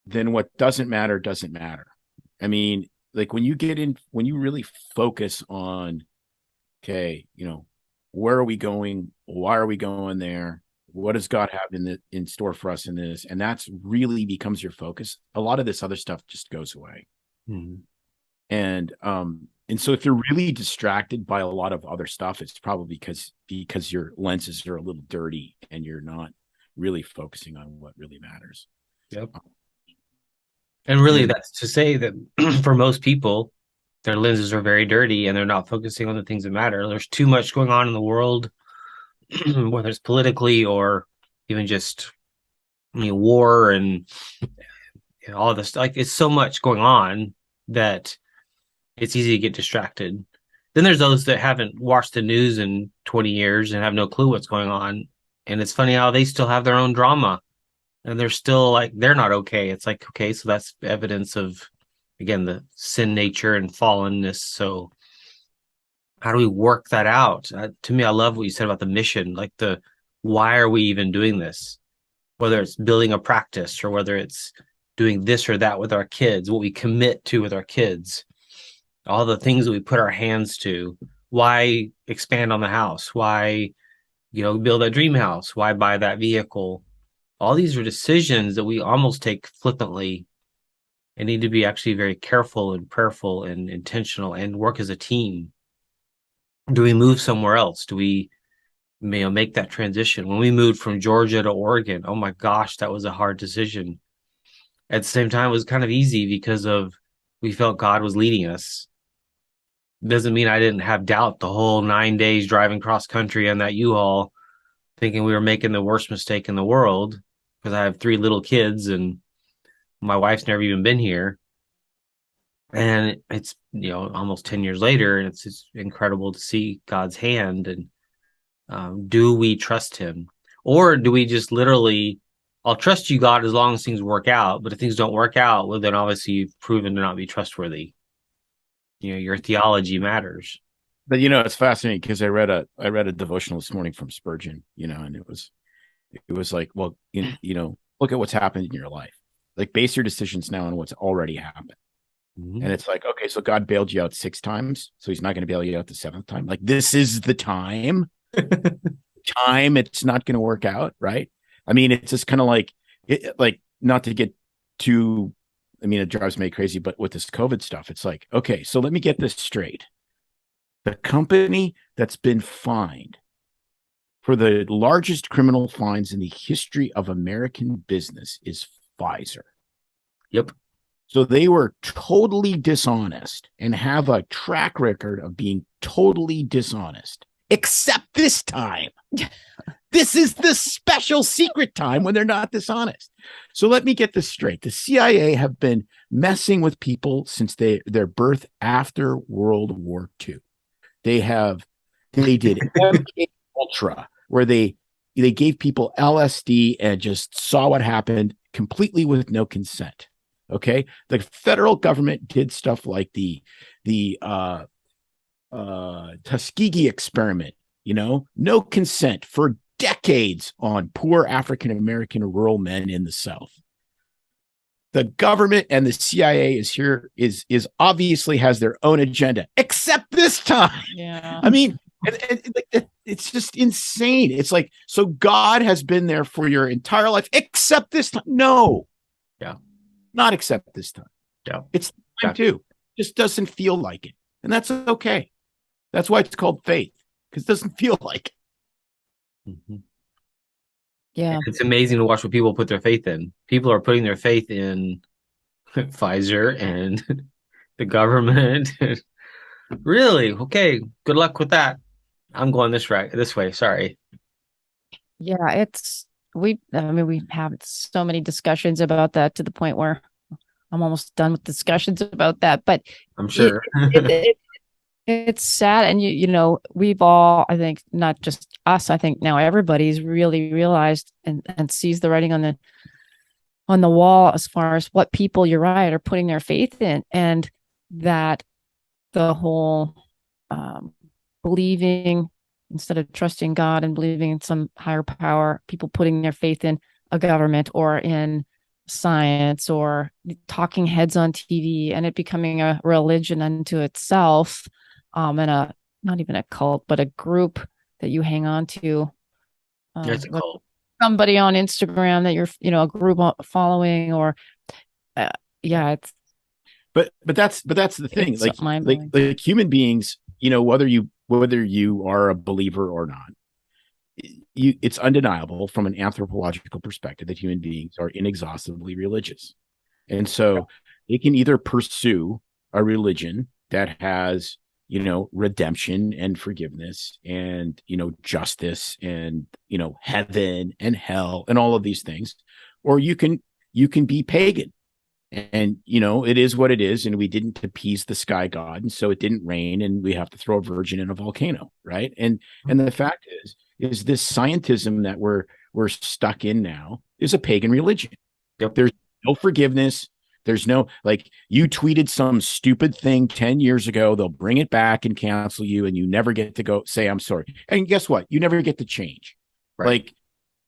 C: then what doesn't matter. I mean, like when you really focus on, okay, where are we going? Why are we going there? What does God have in store for us in this? And that's really becomes your focus. A lot of this other stuff just goes away.
D: Mm-hmm.
C: And so if you're really distracted by a lot of other stuff, it's probably because your lenses are a little dirty and you're not really focusing on what really matters.
D: Yep. And really that's to say that for most people, their lenses are very dirty and they're not focusing on the things that matter. There's too much going on in the world, whether it's politically or even just war and all this. Like it's so much going on that it's easy to get distracted. Then there's those that haven't watched the news in 20 years and have no clue what's going on. And it's funny how they still have their own drama and they're still like, they're not okay. It's like, okay, so that's evidence of, again, the sin nature and fallenness. So how do we work that out? To me, I love what you said about the mission, like why are we even doing this? whether it's building a practice or whether it's doing this or that with our kids, what we commit to with our kids, all the things that we put our hands to. Why expand on the house? Why, build a dream house? Why buy that vehicle? All these are decisions that we almost take flippantly and need to be actually very careful and prayerful and intentional and work as a team. Do we move somewhere else? Do we make that transition? When we moved from Georgia to Oregon, oh my gosh, that was a hard decision. At the same time, it was kind of easy because we felt God was leading us. Doesn't mean I didn't have doubt the whole 9 days driving cross country on that U-Haul, thinking we were making the worst mistake in the world because I have 3 little kids and my wife's never even been here. And it's, almost 10 years later, and it's just incredible to see God's hand. And do we trust him? Or do we just literally, I'll trust you, God, as long as things work out. But if things don't work out, well, then obviously you've proven to not be trustworthy. Your theology matters.
C: But it's fascinating because I read a devotional this morning from Spurgeon, and it was like, well, look at what's happened in your life. Like, base your decisions now on what's already happened. Mm-hmm. And it's like, okay, so God bailed you out 6 times, so he's not going to bail you out the 7th time. Like, this is the time. It's not going to work out, right? I mean, it's just kind of like, not to get too, it drives me crazy, but with this COVID stuff, it's like, okay, so let me get this straight. The company that's been fined for the largest criminal fines in the history of American business is Pfizer.
D: Yep.
C: So they were totally dishonest and have a track record of being totally dishonest, except this time. This is the special secret time when they're not dishonest. So let me get this straight. The CIA have been messing with people since their birth after World War II. They did MK Ultra, where they gave people LSD and just saw what happened completely with no consent. Okay, the federal government did stuff like the Tuskegee experiment. No consent for decades on poor African American rural men in the South. The government and the CIA is obviously has their own agenda, except this time.
B: Yeah.
C: It's just insane. It's like, so God has been there for your entire life, except this time. No.
D: Yeah.
C: Not except this time.
D: Yeah.
C: It's time too. Just doesn't feel like it. And that's okay. That's why it's called faith, because it doesn't feel like it.
D: Mm-hmm.
B: Yeah.
D: It's amazing to watch what people put their faith in. People are putting their faith in Pfizer and the government. Really? Okay. Good luck with that. I'm going this way. Sorry.
B: Yeah, we've had so many discussions about that to the point where I'm almost done with discussions about that. But
D: I'm sure
B: it's sad, and we've all, I think, not just us, I think now everybody's really realized and sees the writing on the wall as far as what people, you're right, are putting their faith in, and that the whole believing instead of trusting God and believing in some higher power, people putting their faith in a government or in science or talking heads on TV, and it becoming a religion unto itself, and not even a cult, but a group that you hang on to.
D: It's a cult.
B: Somebody on Instagram that you're, a group following, or it's.
C: But that's the thing. Like human beings, whether you are a believer or not, it's undeniable from an anthropological perspective that human beings are inexhaustibly religious. And so they can either pursue a religion that has, redemption and forgiveness and, justice and, heaven and hell and all of these things, or you can be pagan. And, it is what it is. And we didn't appease the sky god. And so it didn't rain, and we have to throw a virgin in a volcano. Right. And the fact is this scientism that we're stuck in now is a pagan religion.
D: Yep.
C: There's no forgiveness. There's no, like, you tweeted some stupid thing 10 years ago. They'll bring it back and cancel you, and you never get to go say, I'm sorry. And guess what? You never get to change. Right. Like,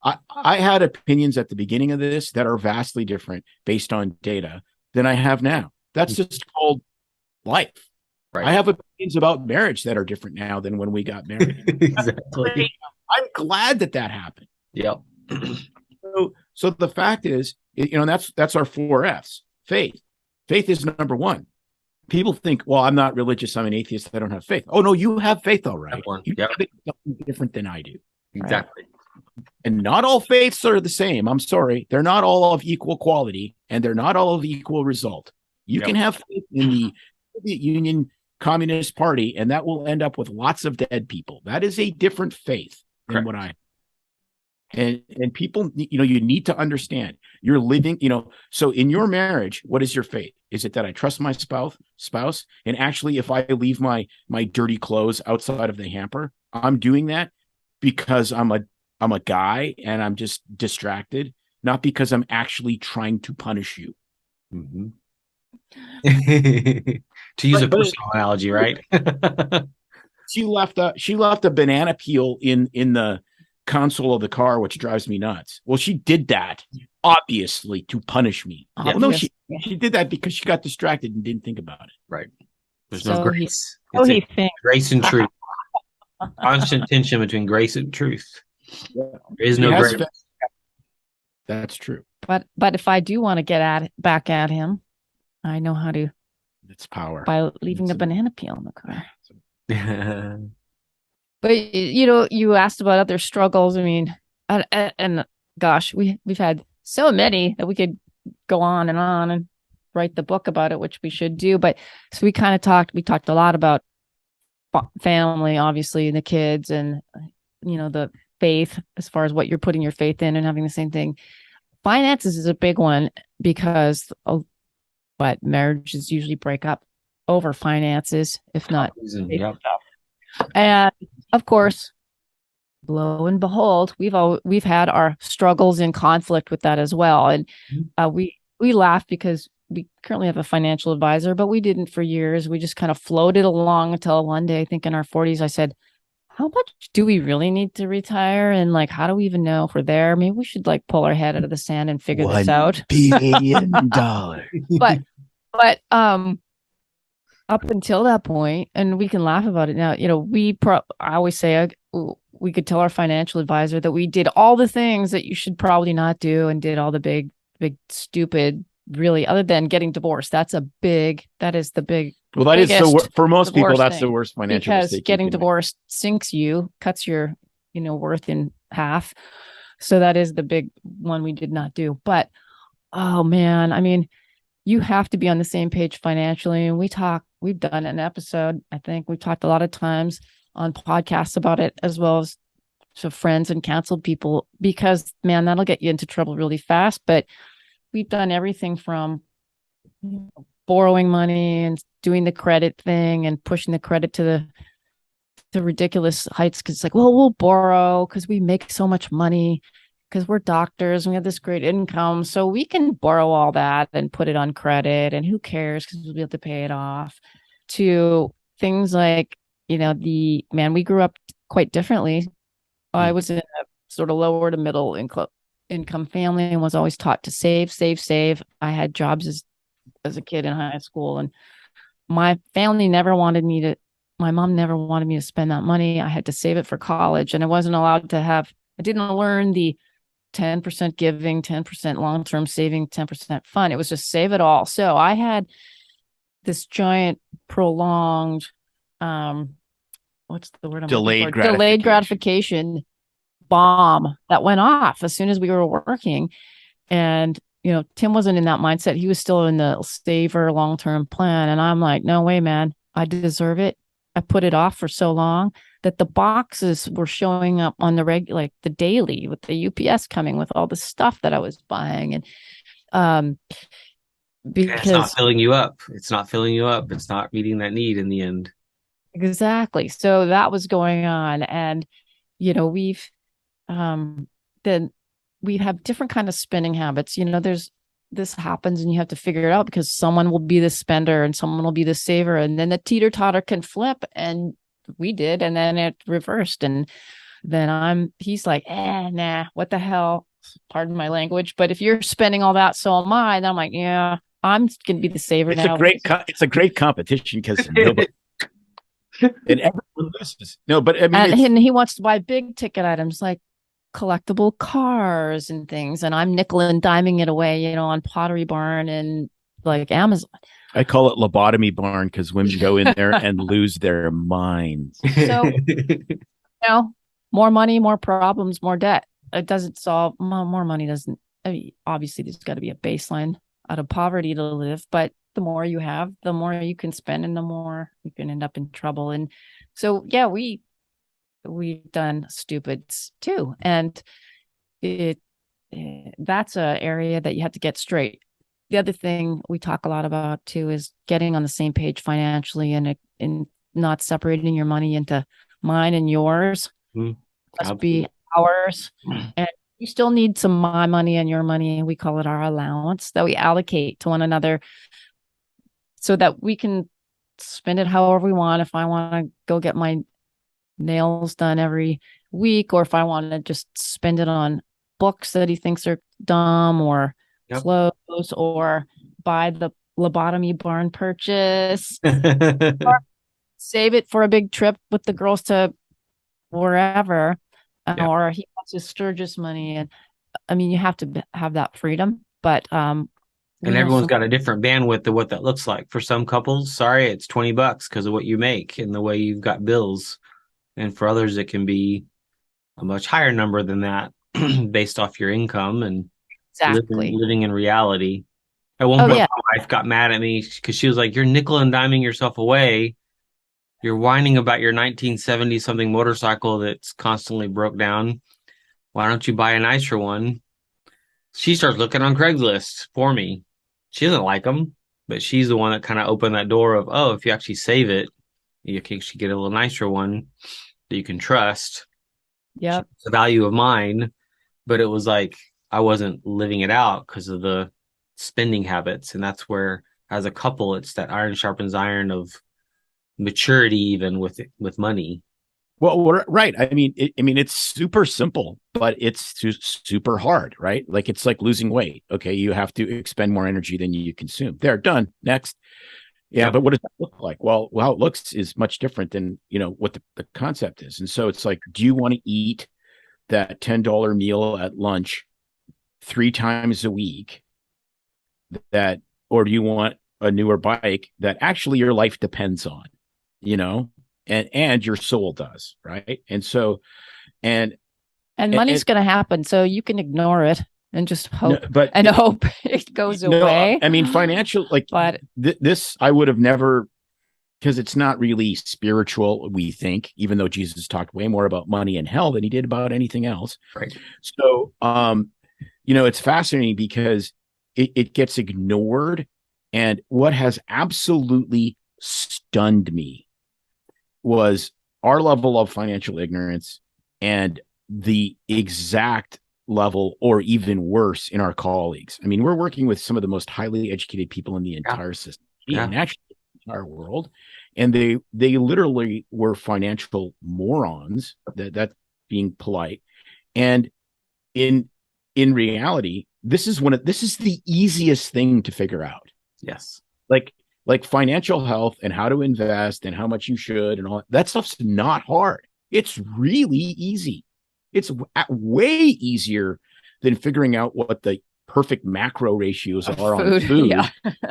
C: I had opinions at the beginning of this that are vastly different based on data than I have now. That's just called life.
D: Right.
C: I have opinions about marriage that are different now than when we got married.
D: Exactly.
C: I'm glad that happened.
D: Yep.
C: So the fact is, that's our 4 F's. Faith. Faith is number one. People think, well, I'm not religious. I'm an atheist. I don't have faith. Oh, no, you have faith, all right. You have something different than I do.
D: Exactly.
C: Right? And not all faiths are the same. I'm sorry. They're not all of equal quality, and they're not all of equal result. You can have faith in the Soviet Union Communist Party, and that will end up with lots of dead people. That is a different faith than what I and people, you need to understand you're living, so in your marriage, what is your faith? Is it that I trust my spouse? And actually, if I leave my dirty clothes outside of the hamper, I'm doing that because I'm a guy and I'm just distracted, not because I'm actually trying to punish you.
D: Mm-hmm. To use a personal analogy, right?
C: She left a banana peel in the console of the car, which drives me nuts. Well, she did that obviously to punish me.
D: Yeah.
C: Well, no, she did that because she got distracted and didn't think about it.
D: Right. There's
B: So
D: no grace.
B: he thinks.
D: Grace and truth. Constant tension between grace and truth.
C: Yeah.
D: There is no grace.
C: That's true.
B: But if I do want to get back at him, I know how to.
C: It's power
B: by leaving the banana peel in the car.
D: Yeah.
B: But you asked about other struggles. I mean, and gosh, we've had so many that we could go on and write the book about it, which we should do. But so we talked a lot about family, obviously, and the kids, and the faith, as far as what you're putting your faith in and having the same thing. Finances is a big one because but marriages usually break up over finances, if not.
D: Yep.
B: And of course, lo and behold, we've had our struggles and conflict with that as well. And we laugh because we currently have a financial advisor, but we didn't for years. We just kind of floated along until one day, I think in our 40s, I said, how much do we really need to retire? And how do we even know if we're there? Maybe we should pull our head out of the sand and figure this out.
C: $1 billion.
B: But up until that point, and we can laugh about it now, I always say we could tell our financial advisor that we did all the things that you should probably not do and did all the big, stupid, really, other than getting divorced. That is the big.
C: Well, that is for most people, that's the worst financial mistake.
B: Because getting divorced sinks you, cuts your, worth in half. So that is the big one we did not do. But, oh man, I mean, you have to be on the same page financially. And we've done an episode. I think we've talked a lot of times on podcasts about it, as well as to friends and counseled people, because man, that'll get you into trouble really fast. But we've done everything from borrowing money and doing the credit thing and pushing the credit to the ridiculous heights. Cause it's we'll borrow because we make so much money, because we're doctors and we have this great income. So we can borrow all that and put it on credit, and who cares because we'll be able to pay it off. To things like, we grew up quite differently. I was in a sort of lower to middle income family and was always taught to save. I had jobs as a kid in high school, and my family never wanted me to, my mom never wanted me to spend that money. I had to save it for college, and I wasn't allowed to I didn't learn the 10% giving, 10% long-term saving, 10% fun. It was just save it all. So I had this giant prolonged, what's the word?
C: Delayed
B: gratification bomb that went off as soon as we were working. And, Tim wasn't in that mindset. He was still in the saver long-term plan. And I'm like, no way, man, I deserve it. I put it off for so long that the boxes were showing up on the regular, the daily, with the UPS coming with all the stuff that I was buying. And because
D: it's not filling you up. It's not meeting that need in the end.
B: Exactly. So that was going on. And, then we have different kind of spending habits. This happens and you have to figure it out, because someone will be the spender and someone will be the saver. And then the teeter-totter can flip, and we did. And then it reversed. And then he's like, nah, what the hell? Pardon my language. But if you're spending all that, so am I. Then I'm like, yeah, I'm going to be the saver now.
C: It's a great competition because nobody and everyone loses. No, but I mean,
B: and he wants to buy big ticket items like collectible cars and things, and I'm nickel and diming it away, on Pottery Barn and like Amazon.
C: I call it lobotomy barn because women go in there and lose their minds.
B: So, more money, more problems, more debt. It doesn't solve. More money doesn't. I mean, obviously, there's got to be a baseline out of poverty to live, but the more you have, the more you can spend, and the more you can end up in trouble. And so, yeah, we've done stupids too, and that's an area that you have to get straight. The other thing we talk a lot about too is getting on the same page financially, and not separating your money into mine and yours. Must be ours, and you still need some my money and your money. We call it our allowance that we allocate to one another, so that we can spend it however we want. If I want to go get my nails done every week, or if I want to just spend it on books that he thinks are dumb, or clothes, or buy the lobotomy barn purchase, or save it for a big trip with the girls to wherever, or he wants his Sturgis money. And I mean, you have to have that freedom, but
D: and everyone's got a different bandwidth of what that looks like. For some couples, sorry, it's $20 because of what you make and the way you've got bills. And for others, it can be a much higher number than that based off your income and living in reality. At one point, my wife got mad at me because she was like, you're nickel and diming yourself away. You're whining about your 1970 something motorcycle that's constantly broke down. Why don't you buy a nicer one? She starts looking on Craigslist for me. She doesn't like them, but she's the one that kind of opened that door of, if you actually save it, you can actually get a little nicer one that you can trust.
B: Yeah.
D: It's the value of mine. But it was like, I wasn't living it out because of the spending habits. And that's where, as a couple, it's that iron sharpens iron of maturity, even with money.
C: Well, right. I mean, it's super simple, but it's super hard, right? Like, it's like losing weight. Okay, you have to expend more energy than you consume. There, done. Next. Yeah, but what does that look like? Well, how it looks is much different than, what the concept is. And so it's like, do you want to eat that $10 meal at lunch 3 times a week, or do you want a newer bike that actually your life depends on, and your soul does, right? And so, and
B: money's going to happen, so you can ignore it and just hope, hope it goes away.
C: I mean, financial, but this I would have never, because it's not really spiritual, we think, even though Jesus talked way more about money and hell than he did about anything else.
D: Right.
C: So, it's fascinating because it gets ignored. And what has absolutely stunned me was our level of financial ignorance and the exact level, or even worse, in our colleagues. I mean, we're working with some of the most highly educated people in the entire system, and actually our world, and they literally were financial morons, that being polite. And in reality, this is the easiest thing to figure out.
D: Yes.
C: Like financial health and how to invest and how much you should and all that stuff's not hard. It's really easy. It's way easier than figuring out what the perfect macro ratios are on food,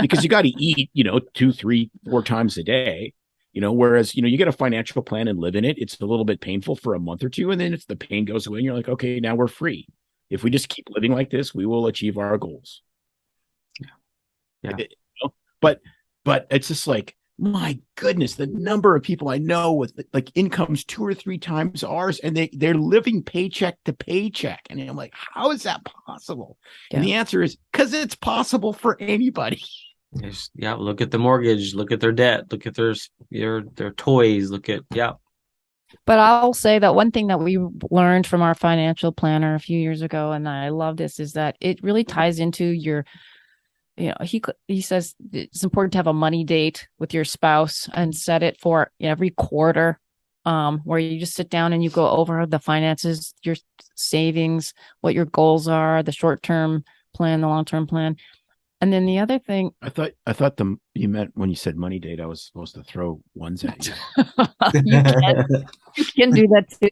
C: because you got to eat, 2, 3, 4 times a day, whereas, you get a financial plan and live in it. It's a little bit painful for a month or two. And then the pain goes away and you're like, okay, now we're free. If we just keep living like this, we will achieve our goals.
D: Yeah.
C: But it's just like, my goodness, the number of people I know with like incomes 2 or 3 times ours, and they're living paycheck to paycheck. And I'm like, how is that possible? Yeah. And the answer is because it's possible for anybody.
D: Look at the mortgage, look at their debt, look at their toys, But
B: I'll say that one thing that we learned from our financial planner a few years ago, and I love this, is that it really ties into your, he says it's important to have a money date with your spouse and set it for every quarter. where you just sit down and you go over the finances, your savings, what your goals are, the short-term plan, the long-term plan. And then the other thing,
C: I thought you meant when you said money date, I was supposed to throw ones at you.
B: you can do that too.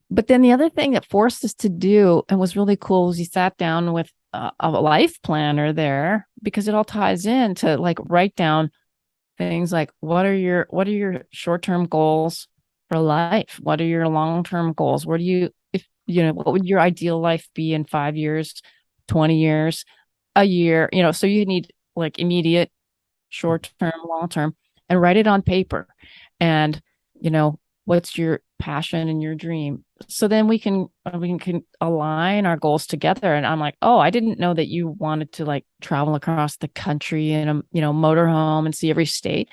B: But then the other thing that forced us to do and was really cool was he sat down with a life planner there, because it all ties in to like write down things like what are your short-term goals for life? What are your long-term goals? Where do you, if you know, what would your ideal life be in 5 years, 20 years, a year? So you need like immediate, short-term, long-term, and write it on paper. And what's your passion and your dream? So then we can align our goals together. And I'm like, oh, I didn't know that you wanted to like travel across the country in a motorhome and see every state.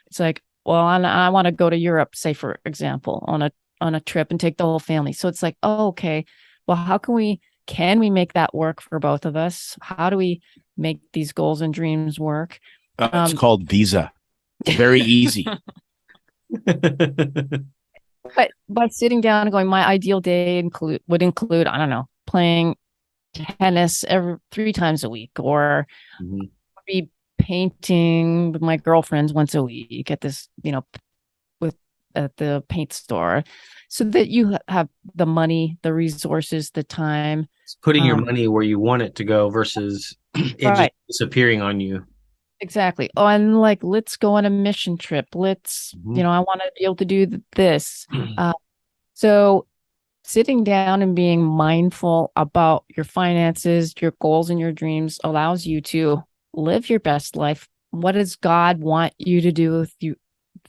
B: It's like, well, I want to go to Europe, say for example, on a trip and take the whole family. So it's like, oh, okay, well, how can we make that work for both of us? How do we make these goals and dreams work?
C: It's called Visa. Very easy.
B: But by sitting down and going, my ideal day would include, I don't know, playing tennis 3 times a week, or be painting with my girlfriends once a week at this, at the paint store, so that you have the money, the resources, the time.
D: It's putting your money where you want it to go versus it just disappearing on you.
B: Exactly. Oh, and like, let's go on a mission trip. Let's, I want to be able to do this. So sitting down and being mindful about your finances, your goals, and your dreams allows you to live your best life. What does God want you to do with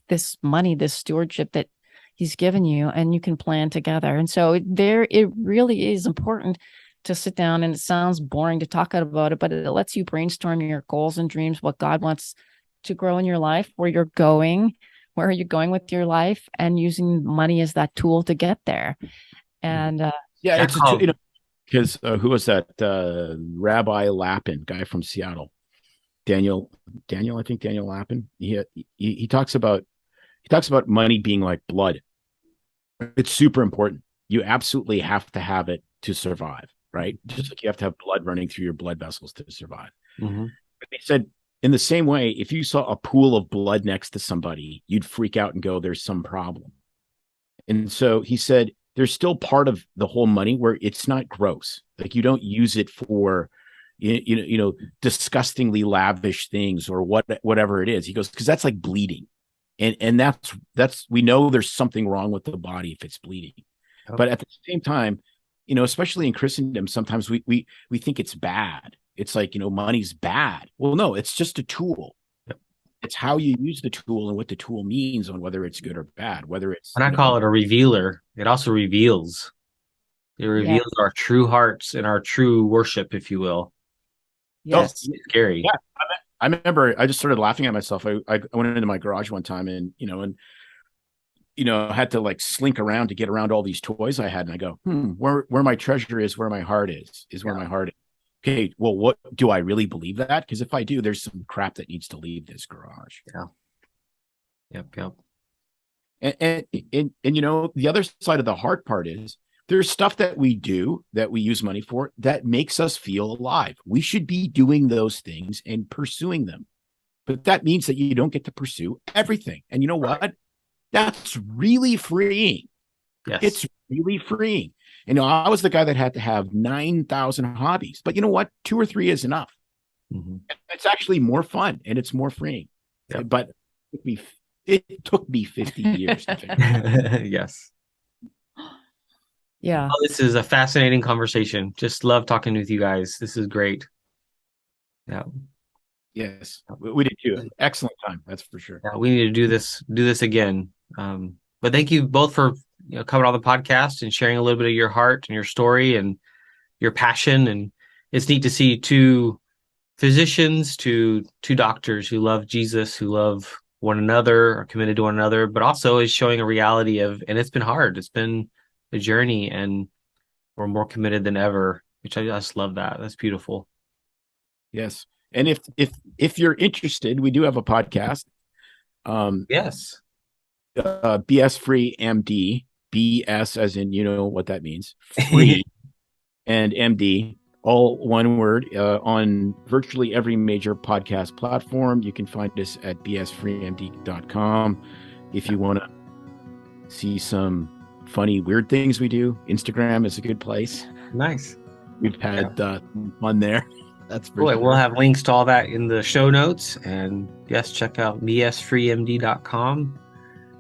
B: this money, this stewardship that he's given you? And you can plan together. And so it really is important to sit down, and it sounds boring to talk about it, but it lets you brainstorm your goals and dreams, what God wants to grow in your life, where are you going with your life, and using money as that tool to get there. And
C: it's because who was that? Rabbi Lapin, guy from Seattle, Daniel, I think Daniel Lapin. He talks about money being like blood. It's super important. You absolutely have to have it to survive. Right? Just like you have to have blood running through your blood vessels to survive. But they said, in the same way, if you saw a pool of blood next to somebody, you'd freak out and go, there's some problem. And so he said, there's still part of the whole money where it's not gross. Like, you don't use it for, disgustingly lavish things or whatever it is. He goes, because that's like bleeding. And that's, we know there's something wrong with the body if it's bleeding. But at the same time, especially in Christendom, sometimes we think it's bad. It's like, money's bad. Well, no, it's just a tool. Yep. It's how you use the tool and what the tool means on whether it's good or bad, whether it's.
D: And I call it a revealer. It also reveals. It reveals our true hearts and our true worship, if you will.
B: Yes.
D: It's scary.
C: Yeah. I remember I just started laughing at myself. I went into my garage one time and had to like slink around to get around all these toys I had. And I go, where my treasure is, where my heart is where my heart is. Okay, well, what do I really believe that? Because if I do, there's some crap that needs to leave this garage.
D: Yeah. Yep.
C: And the other side of the heart part is there's stuff that we do that we use money for that makes us feel alive. We should be doing those things and pursuing them. But that means that you don't get to pursue everything. And you know what? That's really freeing.
D: Yes.
C: It's really freeing. I was the guy that had to have 9,000 hobbies, but you know what? 2 or 3 is enough. It's actually more fun and it's more freeing. Yep. But it took me 50 years to figure it out.
D: Yes.
B: Yeah.
D: This is a fascinating conversation. Just love talking with you guys. This is great. Yeah.
C: Yes, we did too. Excellent time, that's for sure.
D: Yeah, we need to do this again. But thank you both for coming on the podcast and sharing a little bit of your heart and your story and your passion. And it's neat to see 2 physicians, two doctors who love Jesus, who love one another, are committed to one another, but also is showing a reality of, and it's been hard. It's been a journey, and we're more committed than ever, which I just love that. That's beautiful.
C: Yes. And if you're interested, we do have a podcast.
D: Yes.
C: BS Free MD, BS as in, you know what that means, free, and MD, all one word, on virtually every major podcast platform. You can find us at bsfreemd.com. If you want to see some funny, weird things we do, Instagram is a good place.
D: Nice.
C: We've had fun there. That's for
D: Cool.
C: sure.
D: We'll have links to all that in the show notes. And yes, check out bsfreemd.com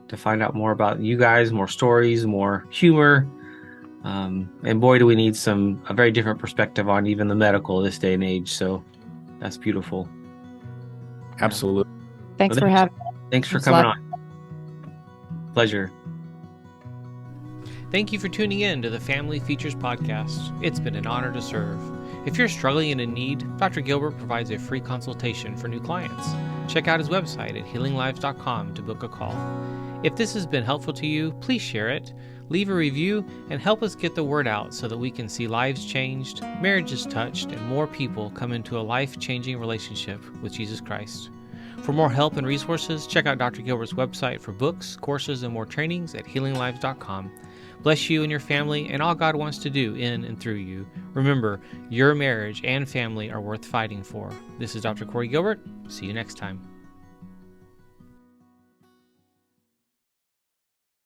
D: to find out more about you guys, more stories, more humor. And boy, do we need a very different perspective on even the medical this day and age. So that's beautiful.
C: Absolutely.
B: Thanks for having me.
D: Thanks for
B: Thanks a
D: coming
B: lot.
D: on. Pleasure.
A: Thank you for tuning in to the Family Features Podcast. It's been an honor to serve. If you're struggling and in need, Dr. Gilbert provides a free consultation for new clients. Check out his website at healinglives.com to book a call. If this has been helpful to you, please share it, leave a review, and help us get the word out so that we can see lives changed, marriages touched, and more people come into a life-changing relationship with Jesus Christ. For more help and resources, check out Dr. Gilbert's website for books, courses, and more trainings at healinglives.com. Bless you and your family and all God wants to do in and through you. Remember, your marriage and family are worth fighting for. This is Dr. Corey Gilbert. See you next time.